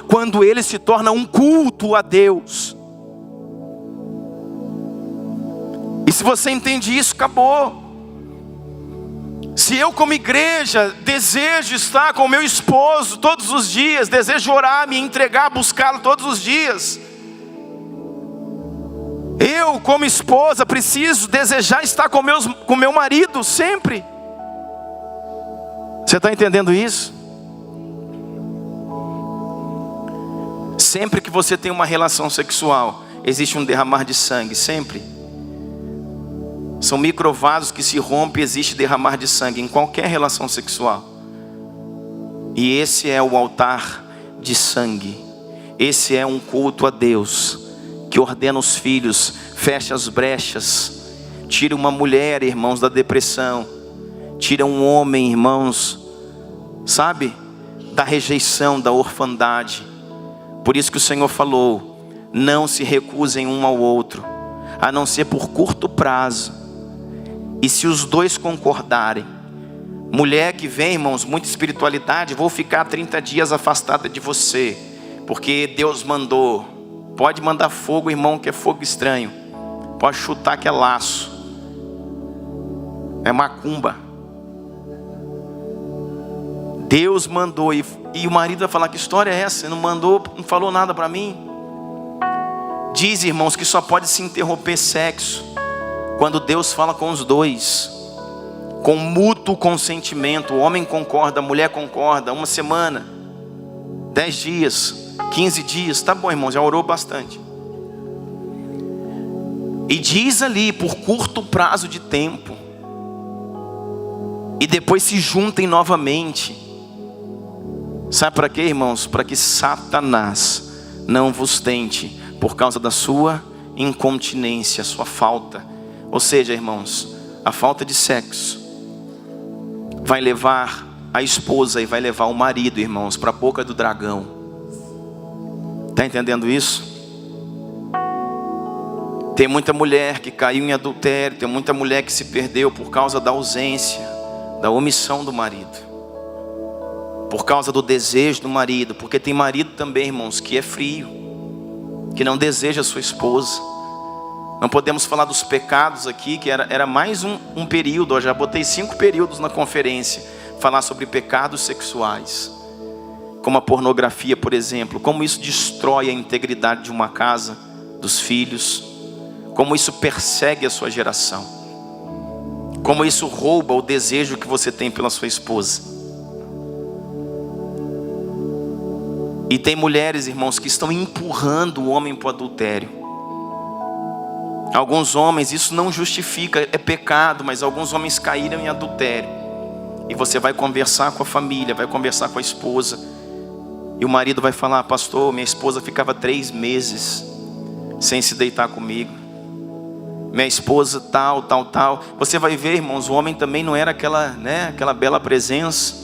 quando ele se torna um culto a Deus. E se você entende isso, acabou. Se eu como igreja desejo estar com o meu esposo todos os dias, desejo orar, me entregar, buscá-lo todos os dias, eu como esposa preciso desejar estar com meu marido sempre. Você está entendendo isso? Sempre que você tem uma relação sexual, existe um derramar de sangue, sempre. São microvasos que se rompem, existe derramar de sangue em qualquer relação sexual. E esse é o altar de sangue. Esse é um culto a Deus, que ordena os filhos, fecha as brechas, tira uma mulher, irmãos, da depressão, tira um homem, irmãos, sabe, da rejeição, da orfandade. Por isso que o Senhor falou: não se recusem um ao outro, a não ser por curto prazo. E se os dois concordarem, mulher que vem, irmãos, muita espiritualidade, vou ficar 30 dias afastada de você, porque Deus mandou. Pode mandar fogo, irmão, que é fogo estranho. Pode chutar que é laço. É macumba. Deus mandou, e o marido vai falar: que história é essa? Você não mandou, não falou nada para mim. Diz, irmãos, que só pode se interromper sexo quando Deus fala com os dois, com mútuo consentimento. O homem concorda, a mulher concorda. 1 semana, 10 dias, 15 dias, tá bom, irmão, já orou bastante. E diz ali, por curto prazo de tempo, e depois se juntem novamente. Sabe para quê, irmãos? Para que Satanás não vos tente por causa da sua incontinência, sua falta. Ou seja, irmãos, a falta de sexo vai levar a esposa e vai levar o marido, irmãos, para a boca do dragão. Está entendendo isso? Tem muita mulher que caiu em adultério, tem muita mulher que se perdeu por causa da ausência, da omissão do marido, por causa do desejo do marido. Porque tem marido também, irmãos, que é frio, que não deseja a sua esposa. Não podemos falar dos pecados aqui, que era mais um período. Eu já botei 5 períodos na conferência, falar sobre pecados sexuais, como a pornografia, por exemplo. Como isso destrói a integridade de uma casa, dos filhos. Como isso persegue a sua geração. Como isso rouba o desejo que você tem pela sua esposa. E tem mulheres, irmãos, que estão empurrando o homem para o adultério. Alguns homens, isso não justifica, é pecado, mas alguns homens caíram em adultério. E você vai conversar com a família, vai conversar com a esposa, e o marido vai falar: pastor, minha esposa ficava 3 meses sem se deitar comigo. Minha esposa tal. Você vai ver, irmãos, o homem também não era aquela bela presença.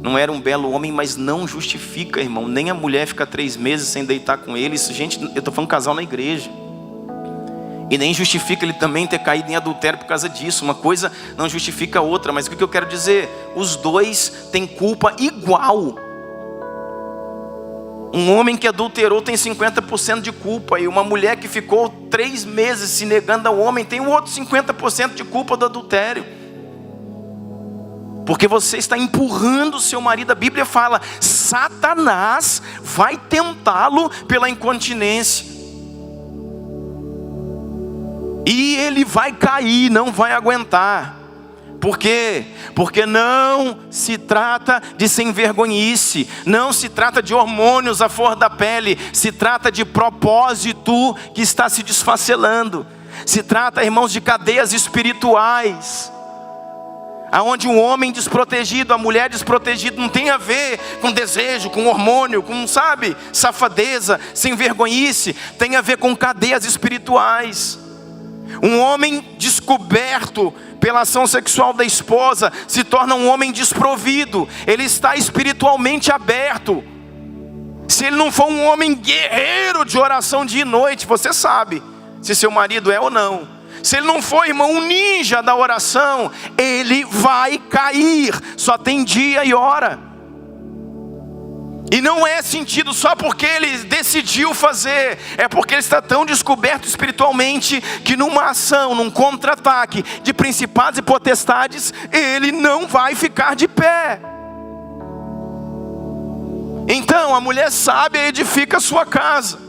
Não era um belo homem, mas não justifica, irmão, nem a mulher ficar 3 meses sem deitar com ele. Isso, gente, eu estou falando casal na igreja. E nem justifica ele também ter caído em adultério por causa disso. Uma coisa não justifica a outra. Mas o que eu quero dizer? Os dois têm culpa igual. Um homem que adulterou tem 50% de culpa. E uma mulher que ficou 3 meses se negando ao homem tem o outro 50% de culpa do adultério. Porque você está empurrando o seu marido. A Bíblia fala: Satanás vai tentá-lo pela incontinência. E ele vai cair, não vai aguentar. Por quê? Porque não se trata de sem vergonhice, não se trata de hormônios à flor da pele, se trata de propósito que está se desfacelando. Se trata, irmãos, de cadeias espirituais, aonde um homem desprotegido, a mulher desprotegida, não tem a ver com desejo, com hormônio, com, sabe, safadeza, sem vergonhice, tem a ver com cadeias espirituais. Um homem descoberto pela ação sexual da esposa se torna um homem desprovido. Ele está espiritualmente aberto. Se ele não for um homem guerreiro de oração dia e noite, você sabe se seu marido é ou não. Se ele não for, irmão, um ninja da oração, ele vai cair. Só tem dia e hora. E não é sentido só porque ele decidiu fazer, é porque ele está tão descoberto espiritualmente que numa ação, num contra-ataque de principados e potestades, ele não vai ficar de pé. Então a mulher sábia edifica a sua casa.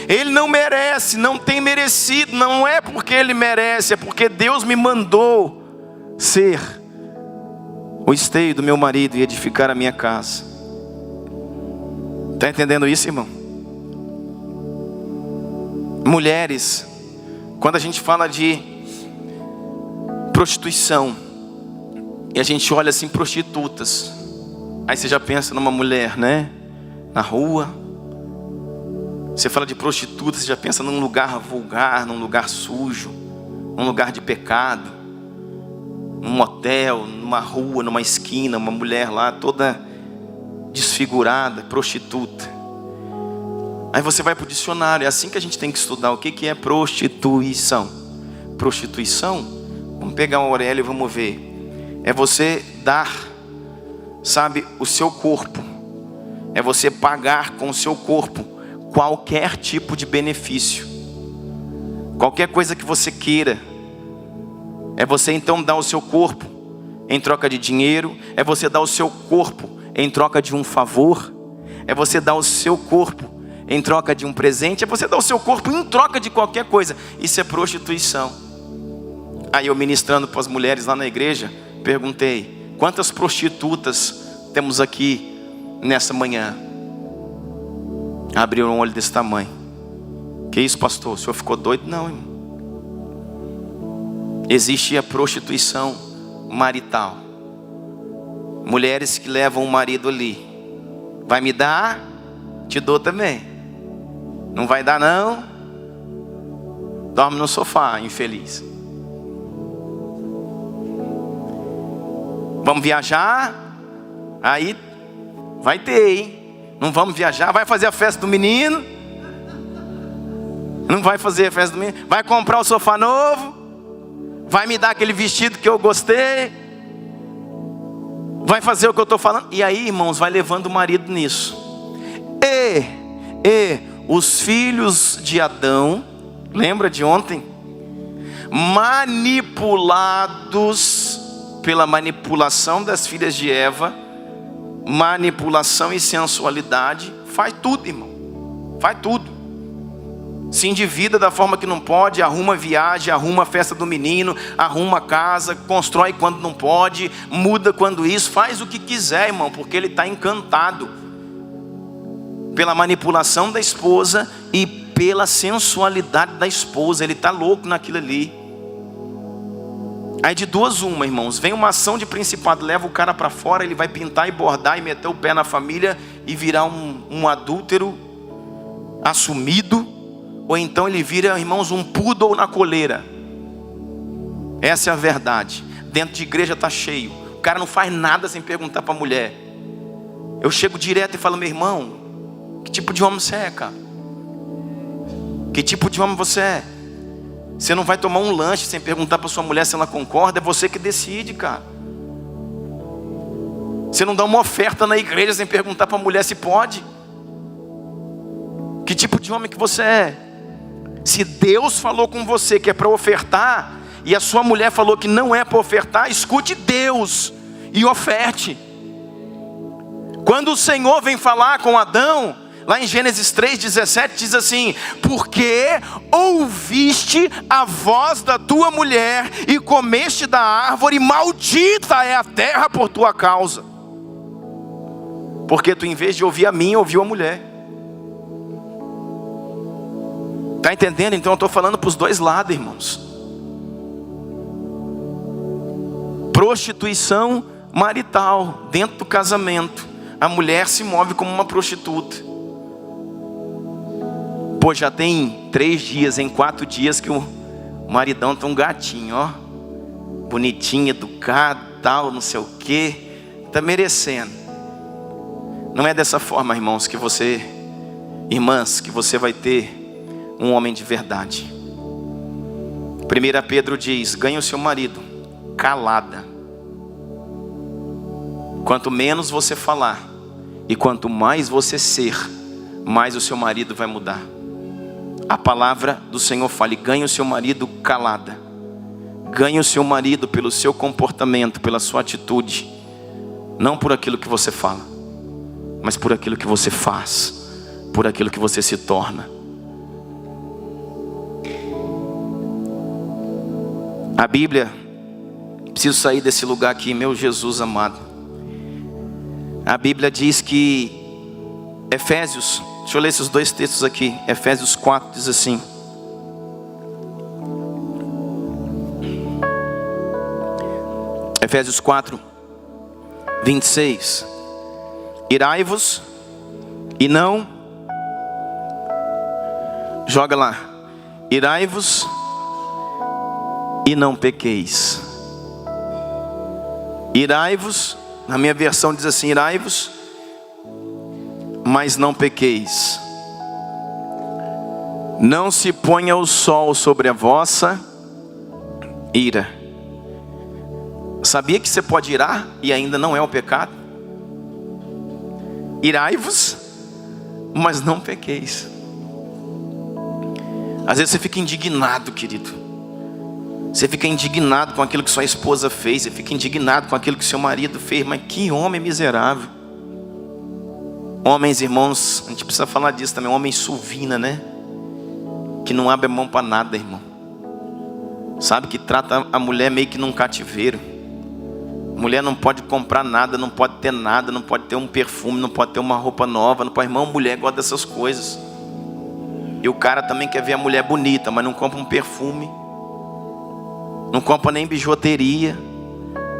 Ele não merece, não tem merecido, não é porque ele merece, é porque Deus me mandou ser o esteio do meu marido e edificar a minha casa. Está entendendo isso, irmão? Mulheres, quando a gente fala de prostituição, e a gente olha assim, prostitutas, aí você já pensa numa mulher, né? Na rua. Você fala de prostituta, você já pensa num lugar vulgar, num lugar sujo, num lugar de pecado, num motel, numa rua, numa esquina, uma mulher lá toda desfigurada, prostituta. Aí você vai para o dicionário, é assim que a gente tem que estudar o que é prostituição. Prostituição, vamos pegar uma orelha e vamos ver. É você dar, sabe, o seu corpo. É você pagar com o seu corpo qualquer tipo de benefício. Qualquer coisa que você queira. É você então dar o seu corpo em troca de dinheiro. É você dar o seu corpo em troca de um favor. É você dar o seu corpo em troca de um presente. É você dar o seu corpo em troca de qualquer coisa. Isso é prostituição. Aí eu ministrando para as mulheres lá na igreja, perguntei: quantas prostitutas temos aqui nessa manhã? Abriram um olho desse tamanho. Que isso, pastor? O senhor ficou doido? Não, irmão. Existe a prostituição marital. Mulheres que levam o marido ali. Vai me dar? Te dou também. Não vai dar não? Dorme no sofá, infeliz. Vamos viajar? Aí vai ter, hein? Não vamos viajar? Vai fazer a festa do menino? Não vai fazer a festa do menino? Vai comprar o sofá novo? Vai me dar aquele vestido que eu gostei? Vai fazer o que eu estou falando? E aí, irmãos, vai levando o marido nisso. E os filhos de Adão, lembra de ontem? Manipulados pela manipulação das filhas de Eva, manipulação e sensualidade, faz tudo, irmão, faz tudo. Se endivida da forma que não pode, arruma viagem, arruma a festa do menino, arruma casa, constrói quando não pode, muda quando isso, faz o que quiser, irmão, porque ele está encantado pela manipulação da esposa e pela sensualidade da esposa. Ele está louco naquilo ali. Aí de duas uma, irmãos, vem uma ação de principado, leva o cara para fora, ele vai pintar e bordar e meter o pé na família e virar um adúltero assumido, ou então ele vira, irmãos, um poodle na coleira. Essa é a verdade. Dentro de igreja está cheio, o cara não faz nada sem perguntar para a mulher. Eu chego direto e falo: meu irmão, que tipo de homem você é, cara? Que tipo de homem você é? Você não vai tomar um lanche sem perguntar para sua mulher se ela concorda. É você que decide, cara. Você não dá uma oferta na igreja sem perguntar para a mulher se pode. Que tipo de homem que você é? Se Deus falou com você que é para ofertar, e a sua mulher falou que não é para ofertar, escute Deus e oferte. Quando o Senhor vem falar com Adão, lá em Gênesis 3:17 diz assim: porque ouviste a voz da tua mulher e comeste da árvore, maldita é a terra por tua causa. Porque tu, em vez de ouvir a mim, ouviu a mulher. Está entendendo? Então eu estou falando para os dois lados, irmãos. Prostituição marital dentro do casamento. A mulher se move como uma prostituta. Pô, já tem 3 dias, em 4 dias que o maridão tá um gatinho, ó, bonitinho, educado, tal, não sei o que, tá merecendo. Não é dessa forma, irmãos, que você, irmãs, que você vai ter um homem de verdade. 1 Pedro diz: ganhe o seu marido calada. Quanto menos você falar E quanto mais você ser, mais o seu marido vai mudar. A palavra do Senhor fala: ganhe o seu marido calada. Ganhe o seu marido pelo seu comportamento, pela sua atitude. Não por aquilo que você fala, mas por aquilo que você faz, por aquilo que você se torna. A Bíblia, preciso sair desse lugar aqui, meu Jesus amado. A Bíblia diz que Efésios, deixa eu ler esses dois textos aqui. Efésios 4 diz assim: Efésios 4, 26. Irai-vos e não, joga lá, irai-vos e não pequeis. Irai-vos, na minha versão diz assim: irai-vos, mas não pequeis. Não se ponha o sol sobre a vossa ira. Sabia que você pode irar e ainda não é o pecado? Irai-vos, mas não pequeis. Às vezes você fica indignado, querido. Você fica indignado com aquilo que sua esposa fez. Você fica indignado com aquilo que seu marido fez. Mas que homem miserável. Homens, irmãos, a gente precisa falar disso também. Homem suvina, né? Que não abre mão para nada, irmão. Sabe, que trata a mulher meio que num cativeiro. Mulher não pode comprar nada, não pode ter nada, não pode ter um perfume, não pode ter uma roupa nova. Não pode, irmão, mulher gosta dessas coisas. E o cara também quer ver a mulher bonita, mas não compra um perfume, não compra nem bijuteria,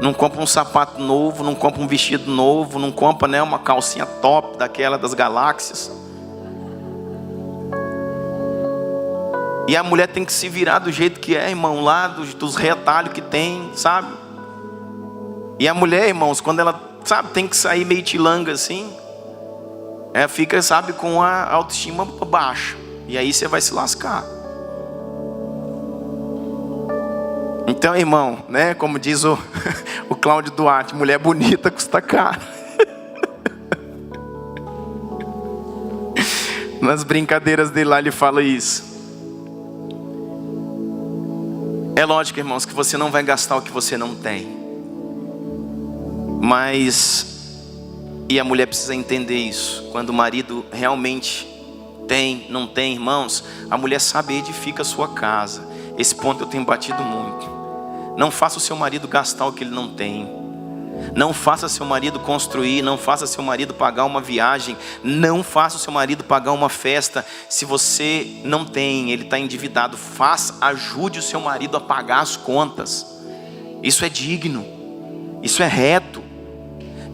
não compra um sapato novo, não compra um vestido novo, não compra, né, uma calcinha top daquela das galáxias. E a mulher tem que se virar do jeito que é, irmão, lá dos retalhos que tem, sabe? E a mulher, irmãos, quando ela, sabe, tem que sair meio tilanga assim, ela fica, sabe, com a autoestima baixa. E aí você vai se lascar. Então, irmão, né, como diz o Cláudio Duarte, mulher bonita custa caro. Nas brincadeiras dele lá ele fala isso. É lógico, irmãos, que você não vai gastar o que você não tem. Mas, e a mulher precisa entender isso. Quando o marido realmente tem, não tem, irmãos, a mulher sabe e edifica a sua casa. Esse ponto eu tenho batido muito. Não faça o seu marido gastar o que ele não tem. Não faça seu marido construir. Não faça seu marido pagar uma viagem. Não faça o seu marido pagar uma festa. Se você não tem, ele está endividado, ajude o seu marido a pagar as contas. Isso é digno. Isso é reto.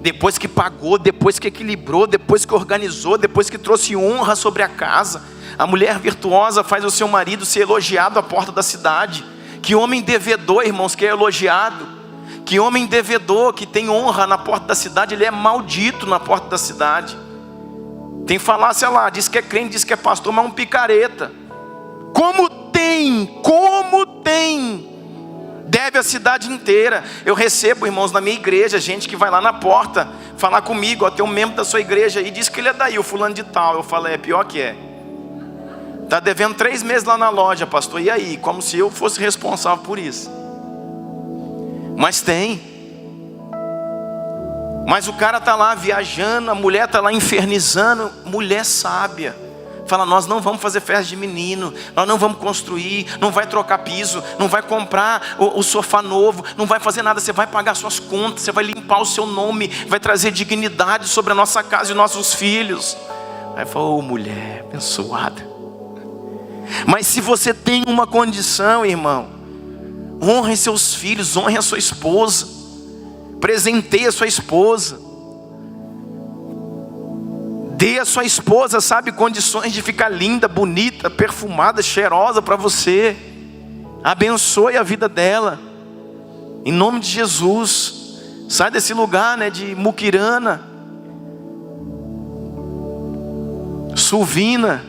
Depois que pagou, depois que equilibrou, depois que organizou, depois que trouxe honra sobre a casa. A mulher virtuosa faz o seu marido ser elogiado à porta da cidade. Que homem devedor, irmãos, que é elogiado. Que homem devedor, que tem honra na porta da cidade, ele é maldito na porta da cidade. Tem falácia lá, diz que é crente, diz que é pastor, mas é um picareta. Como tem, deve a cidade inteira. Eu recebo, irmãos, na minha igreja, gente que vai lá na porta falar comigo, ó, tem um membro da sua igreja aí, diz que ele é daí, o fulano de tal. Eu falo, é pior que é. Está devendo 3 meses lá na loja, pastor, e aí? Como se eu fosse responsável por isso. Mas tem. Mas o cara está lá viajando, a mulher está lá infernizando. Mulher sábia fala, nós não vamos fazer festa de menino, nós não vamos construir, não vai trocar piso, não vai comprar o sofá novo, não vai fazer nada, você vai pagar suas contas, você vai limpar o seu nome, vai trazer dignidade sobre a nossa casa e nossos filhos. Aí fala, ô mulher abençoada. Mas se você tem uma condição, irmão, honre seus filhos, honre a sua esposa, presenteie a sua esposa. Dê a sua esposa, sabe, condições de ficar linda, bonita, perfumada, cheirosa para você. Abençoe a vida dela. Em nome de Jesus. Sai desse lugar, né, de muquirana, suvina.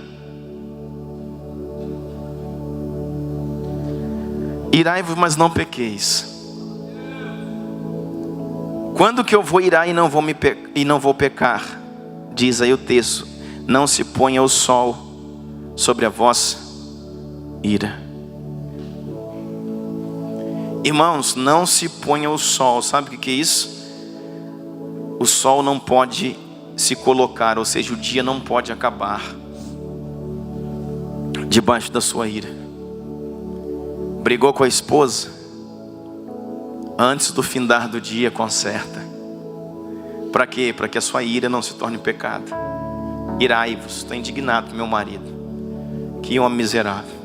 Irai-vos, mas não pequeis. Quando que eu vou irar e não vou pecar? diz aí o texto: não se ponha o sol sobre a vossa ira. Irmãos, não se ponha o sol. Sabe o que é isso? O sol não pode se colocar, ou seja, o dia não pode acabar debaixo da sua ira. Brigou com a esposa? Antes do findar do dia, conserta. Para quê? Para que a sua ira não se torne pecado. Irai-vos. Estou indignado com meu marido. Que homem miserável.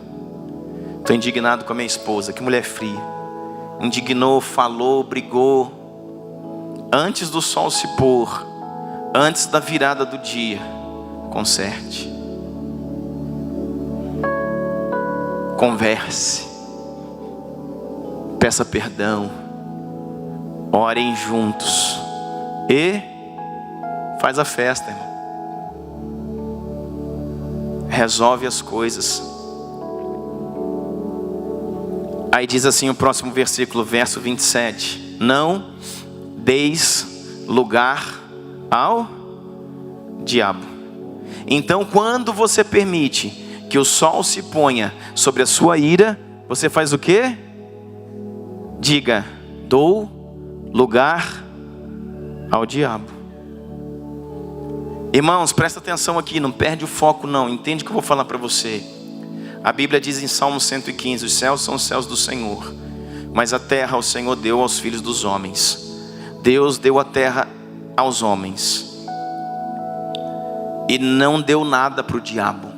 Estou indignado com a minha esposa. Que mulher fria. Indignou, falou, brigou. Antes do sol se pôr, antes da virada do dia, conserte. Converse. Peça perdão. Orem juntos. E faz a festa, irmão. Resolve as coisas. Aí diz assim o próximo versículo, verso 27. Não deis lugar ao diabo. Então, quando você permite que o sol se ponha sobre a sua ira, você faz o quê? Diga: dou lugar ao diabo. Irmãos, presta atenção aqui, não perde o foco não. Entende o que eu vou falar para você. A Bíblia diz em Salmo 115: os céus são os céus do Senhor, mas a terra o Senhor deu aos filhos dos homens. Deus deu a terra aos homens e não deu nada para o diabo.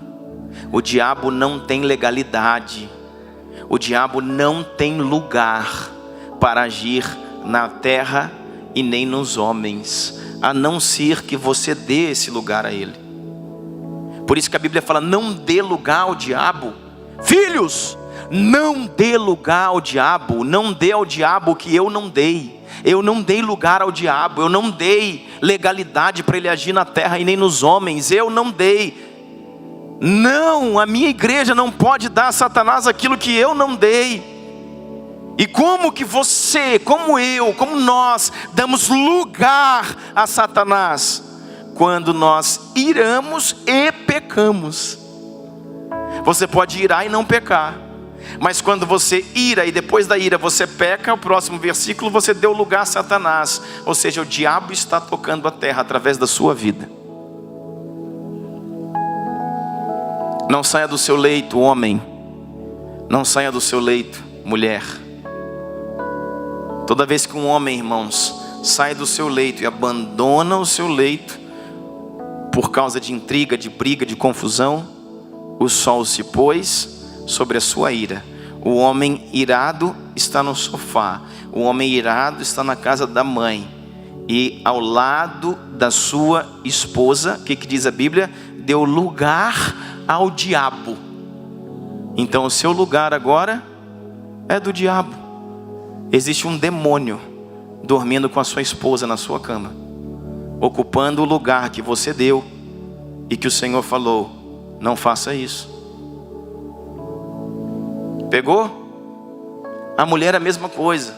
O diabo não tem legalidade. O diabo não tem lugar para agir na terra e nem nos homens, a não ser que você dê esse lugar a ele. Por isso que a Bíblia fala: não dê lugar ao diabo. Filhos, não dê lugar ao diabo. Não dê ao diabo o que eu não dei. Eu não dei lugar ao diabo. Eu não dei legalidade para ele agir na terra e nem nos homens. Eu não dei. Não, a minha igreja não pode dar a Satanás aquilo que eu não dei. E como que você, como eu, como nós damos lugar a Satanás? Quando nós iramos e pecamos. Você pode irar e não pecar, mas quando você ira e depois da ira você peca, o próximo versículo, você deu lugar a Satanás. Ou seja, o diabo está tocando a terra através da sua vida. Não saia do seu leito, homem. Não saia do seu leito, mulher. Toda vez que um homem, irmãos, sai do seu leito e abandona o seu leito por causa de intriga, de briga, de confusão, o sol se pôs sobre a sua ira. O homem irado está no sofá. O homem irado está na casa da mãe. E ao lado da sua esposa, o que diz a Bíblia? Deu lugar ao diabo. Então o seu lugar agora é do diabo. Existe um demônio dormindo com a sua esposa na sua cama, ocupando o lugar que você deu e que o Senhor falou: não faça isso. Pegou? A mulher é a mesma coisa.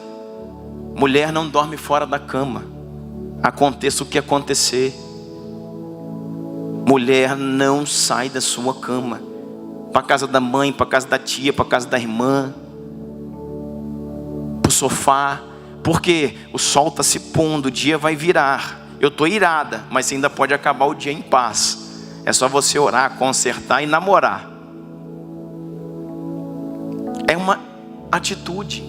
Mulher não dorme fora da cama, aconteça o que acontecer. Mulher não sai da sua cama, para a casa da mãe, para a casa da tia, para a casa da irmã, para o sofá. Porque o sol está se pondo, o dia vai virar. Eu estou irada, mas você ainda pode acabar o dia em paz. É só você orar, consertar e namorar. É uma atitude.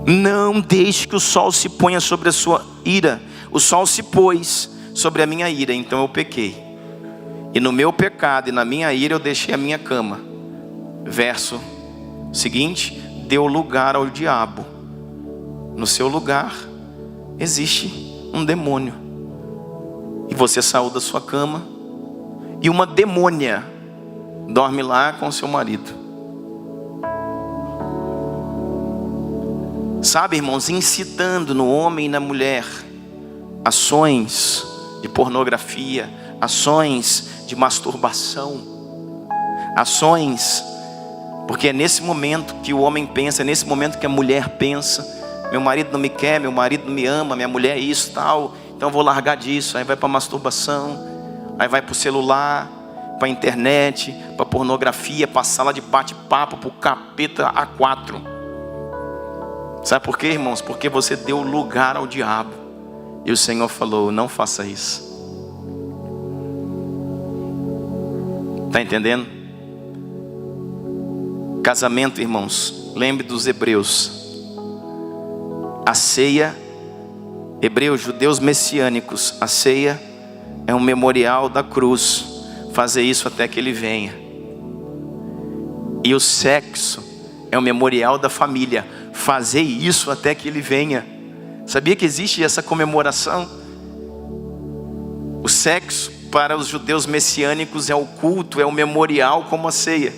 Não deixe que o sol se ponha sobre a sua ira. O sol se pôs sobre a minha ira, então eu pequei. E no meu pecado e na minha ira eu deixei a minha cama. Verso seguinte: deu lugar ao diabo. No seu lugar existe um demônio. E você saiu da sua cama e uma demônia dorme lá com seu marido. Sabe, irmãos, incitando no homem e na mulher ações de pornografia, ações de masturbação, ações, porque é nesse momento que o homem pensa, é nesse momento que a mulher pensa: meu marido não me quer, meu marido não me ama, minha mulher é isso, tal. então eu vou largar disso. Aí vai para masturbação, aí vai para o celular, para a internet, para pornografia, para a sala de bate-papo, para o capeta A4. Sabe por quê, irmãos? Porque você deu lugar ao diabo. E o Senhor falou: não faça isso. Está entendendo? Casamento, irmãos, lembre dos hebreus. A ceia, hebreus, judeus messiânicos, a ceia é um memorial da cruz. Fazer isso até que ele venha. E o sexo é um memorial da família. Fazer isso até que ele venha. Sabia que existe essa comemoração? O sexo para os judeus messiânicos é o culto, é o memorial como a ceia.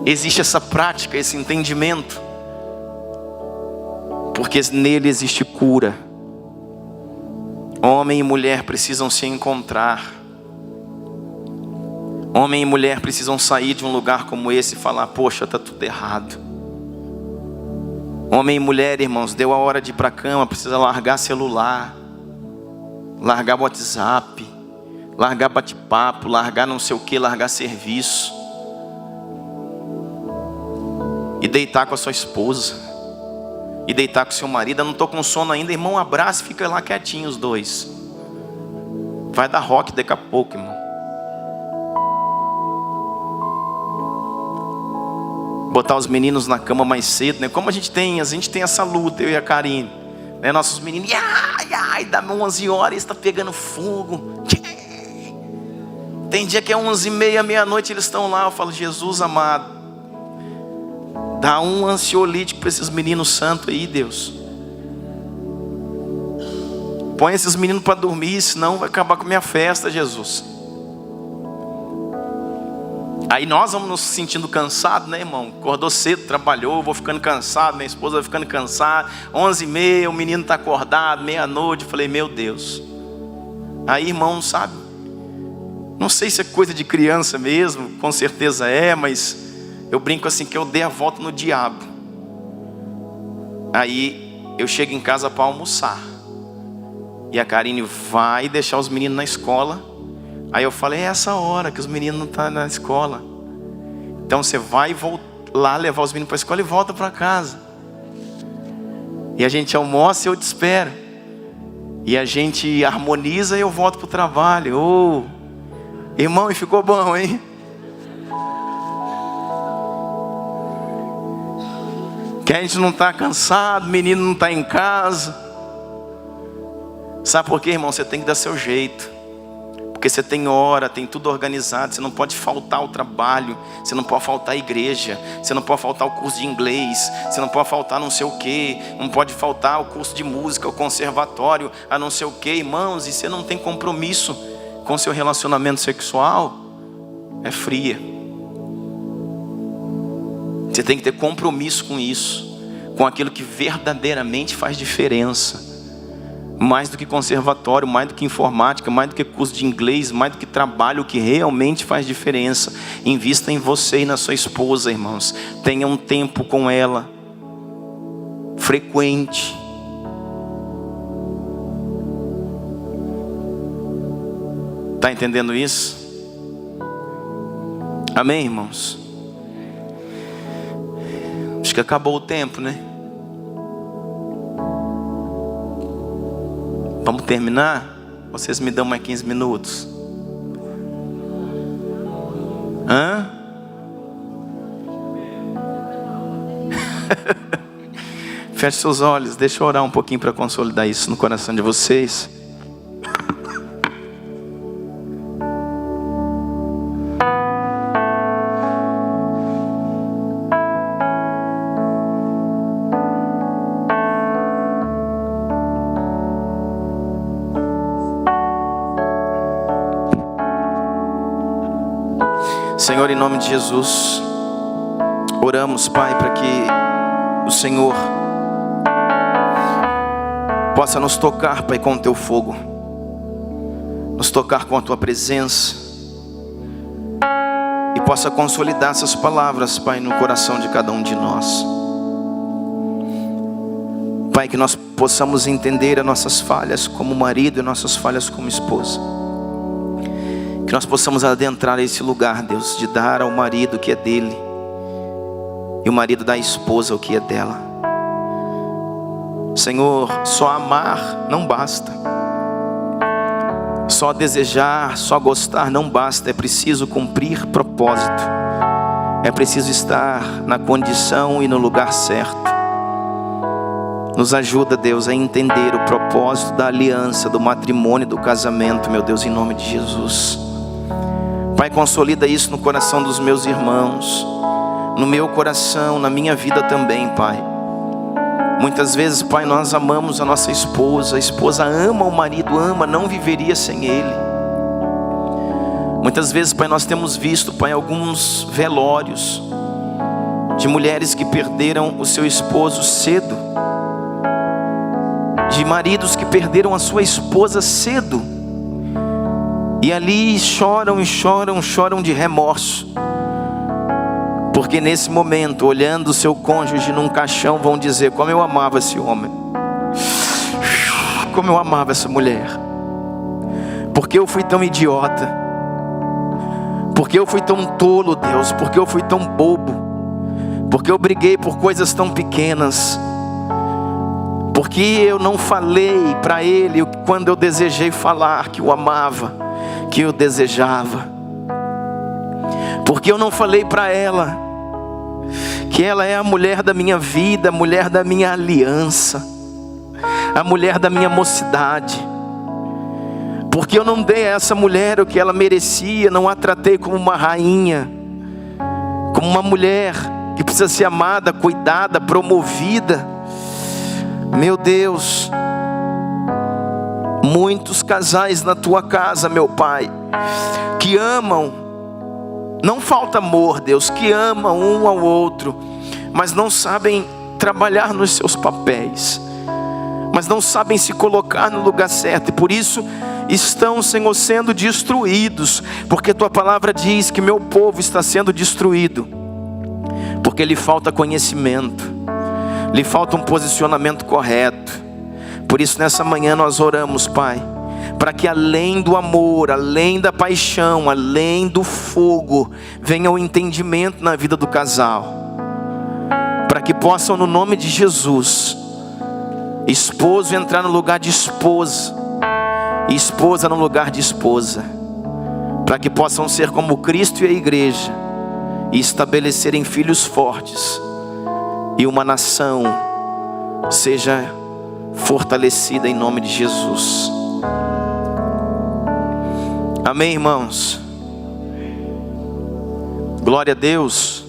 Existe essa prática, esse entendimento, porque nele existe cura. Homem e mulher precisam se encontrar. Homem e mulher precisam sair de um lugar como esse e falar: poxa, está tudo errado. Homem e mulher, irmãos, deu a hora de ir para a cama, precisa largar celular, largar WhatsApp, largar bate-papo, largar não sei o que, largar serviço. E deitar com a sua esposa, e deitar com o seu marido. Eu não estou com sono ainda, irmão, abraça e fica lá quietinho os dois. Vai dar rock daqui a pouco, irmão. Botar os meninos na cama mais cedo, né? Como a gente tem essa luta, eu e a Karine, né? Nossos meninos, dá 11 horas, está pegando fogo. Tem dia que é 11h30, meia-noite, eles estão lá. Eu falo: Jesus amado, dá um ansiolítico para esses meninos santos aí, Deus. Põe esses meninos para dormir, senão vai acabar com a minha festa, Jesus. Aí nós vamos nos sentindo cansados, né, irmão? Acordou cedo, trabalhou, vou ficando cansado, minha esposa vai ficando cansada. 11h30, o menino está acordado, meia-noite. Eu falei: meu Deus. Aí, irmão, sabe? Não sei se é coisa de criança mesmo, com certeza é, mas eu brinco assim que eu dei a volta no diabo. Aí eu chego em casa para almoçar. E a Karine vai deixar os meninos na escola. Aí eu falei: é essa hora que os meninos não estão na escola. Então você vai lá levar os meninos para a escola e volta para casa. E a gente almoça e eu te espero. E a gente harmoniza e eu volto para o trabalho. Oh, irmão, e ficou bom, hein? Que a gente não está cansado, o menino não está em casa. Sabe por quê, irmão? Você tem que dar seu jeito. Porque você tem hora, tem tudo organizado. Você não pode faltar o trabalho, você não pode faltar a igreja, você não pode faltar o curso de inglês, você não pode faltar não sei o que, não pode faltar o curso de música, o conservatório, a não sei o que, irmãos. E você não tem compromisso com seu relacionamento sexual, é fria. Você tem que ter compromisso com isso, com aquilo que verdadeiramente faz diferença. Mais do que conservatório, mais do que informática, mais do que curso de inglês, mais do que trabalho, o que realmente faz diferença. Invista em você e na sua esposa, irmãos. Tenha um tempo com ela, frequente. Está entendendo isso? Amém, irmãos? Acho que acabou o tempo, né? Vamos terminar? Vocês me dão mais 15 minutos? Hã? Feche seus olhos, deixa eu orar um pouquinho para consolidar isso no coração de vocês. Senhor, em nome de Jesus, oramos, Pai, para que o Senhor possa nos tocar, Pai, com o Teu fogo, nos tocar com a Tua presença, e possa consolidar essas palavras, Pai, no coração de cada um de nós. Pai, que nós possamos entender as nossas falhas como marido e nossas falhas como esposa. Que nós possamos adentrar esse lugar, Deus, de dar ao marido o que é dele e o marido dar à esposa o que é dela. Senhor, só amar não basta. Só desejar, só gostar não basta. É preciso cumprir propósito. É preciso estar na condição e no lugar certo. Nos ajuda, Deus, a entender o propósito da aliança, do matrimônio, do casamento, meu Deus, em nome de Jesus. Pai, consolida isso no coração dos meus irmãos, no meu coração, na minha vida também, Pai. Muitas vezes, Pai, nós amamos a nossa esposa, a esposa ama o marido, ama, não viveria sem ele. Muitas vezes, Pai, nós temos visto, Pai, alguns velórios de mulheres que perderam o seu esposo cedo, de maridos que perderam a sua esposa cedo, e ali choram e choram, choram de remorso, porque nesse momento, olhando o seu cônjuge num caixão, vão dizer: como eu amava esse homem, como eu amava essa mulher, porque eu fui tão idiota, porque eu fui tão tolo, Deus, porque eu fui tão bobo, porque eu briguei por coisas tão pequenas, porque eu não falei para ele quando eu desejei falar que o amava, que eu desejava, porque eu não falei para ela que ela é a mulher da minha vida, a mulher da minha aliança, a mulher da minha mocidade, porque eu não dei a essa mulher o que ela merecia, não a tratei como uma rainha, como uma mulher que precisa ser amada, cuidada, promovida. Meu Deus, muitos casais na tua casa, meu Pai, que amam, não falta amor, Deus, que amam um ao outro, mas não sabem trabalhar nos seus papéis, mas não sabem se colocar no lugar certo, e por isso estão, Senhor, sendo destruídos, porque tua palavra diz que meu povo está sendo destruído, porque lhe falta conhecimento, lhe falta um posicionamento correto. Por isso nessa manhã nós oramos, Pai, para que além do amor, além da paixão, além do fogo, venha o entendimento na vida do casal, para que possam, no nome de Jesus, esposo entrar no lugar de esposa e esposa no lugar de esposa, para que possam ser como Cristo e a igreja e estabelecerem filhos fortes, e uma nação seja fortalecida em nome de Jesus. Amém, irmãos? Glória a Deus.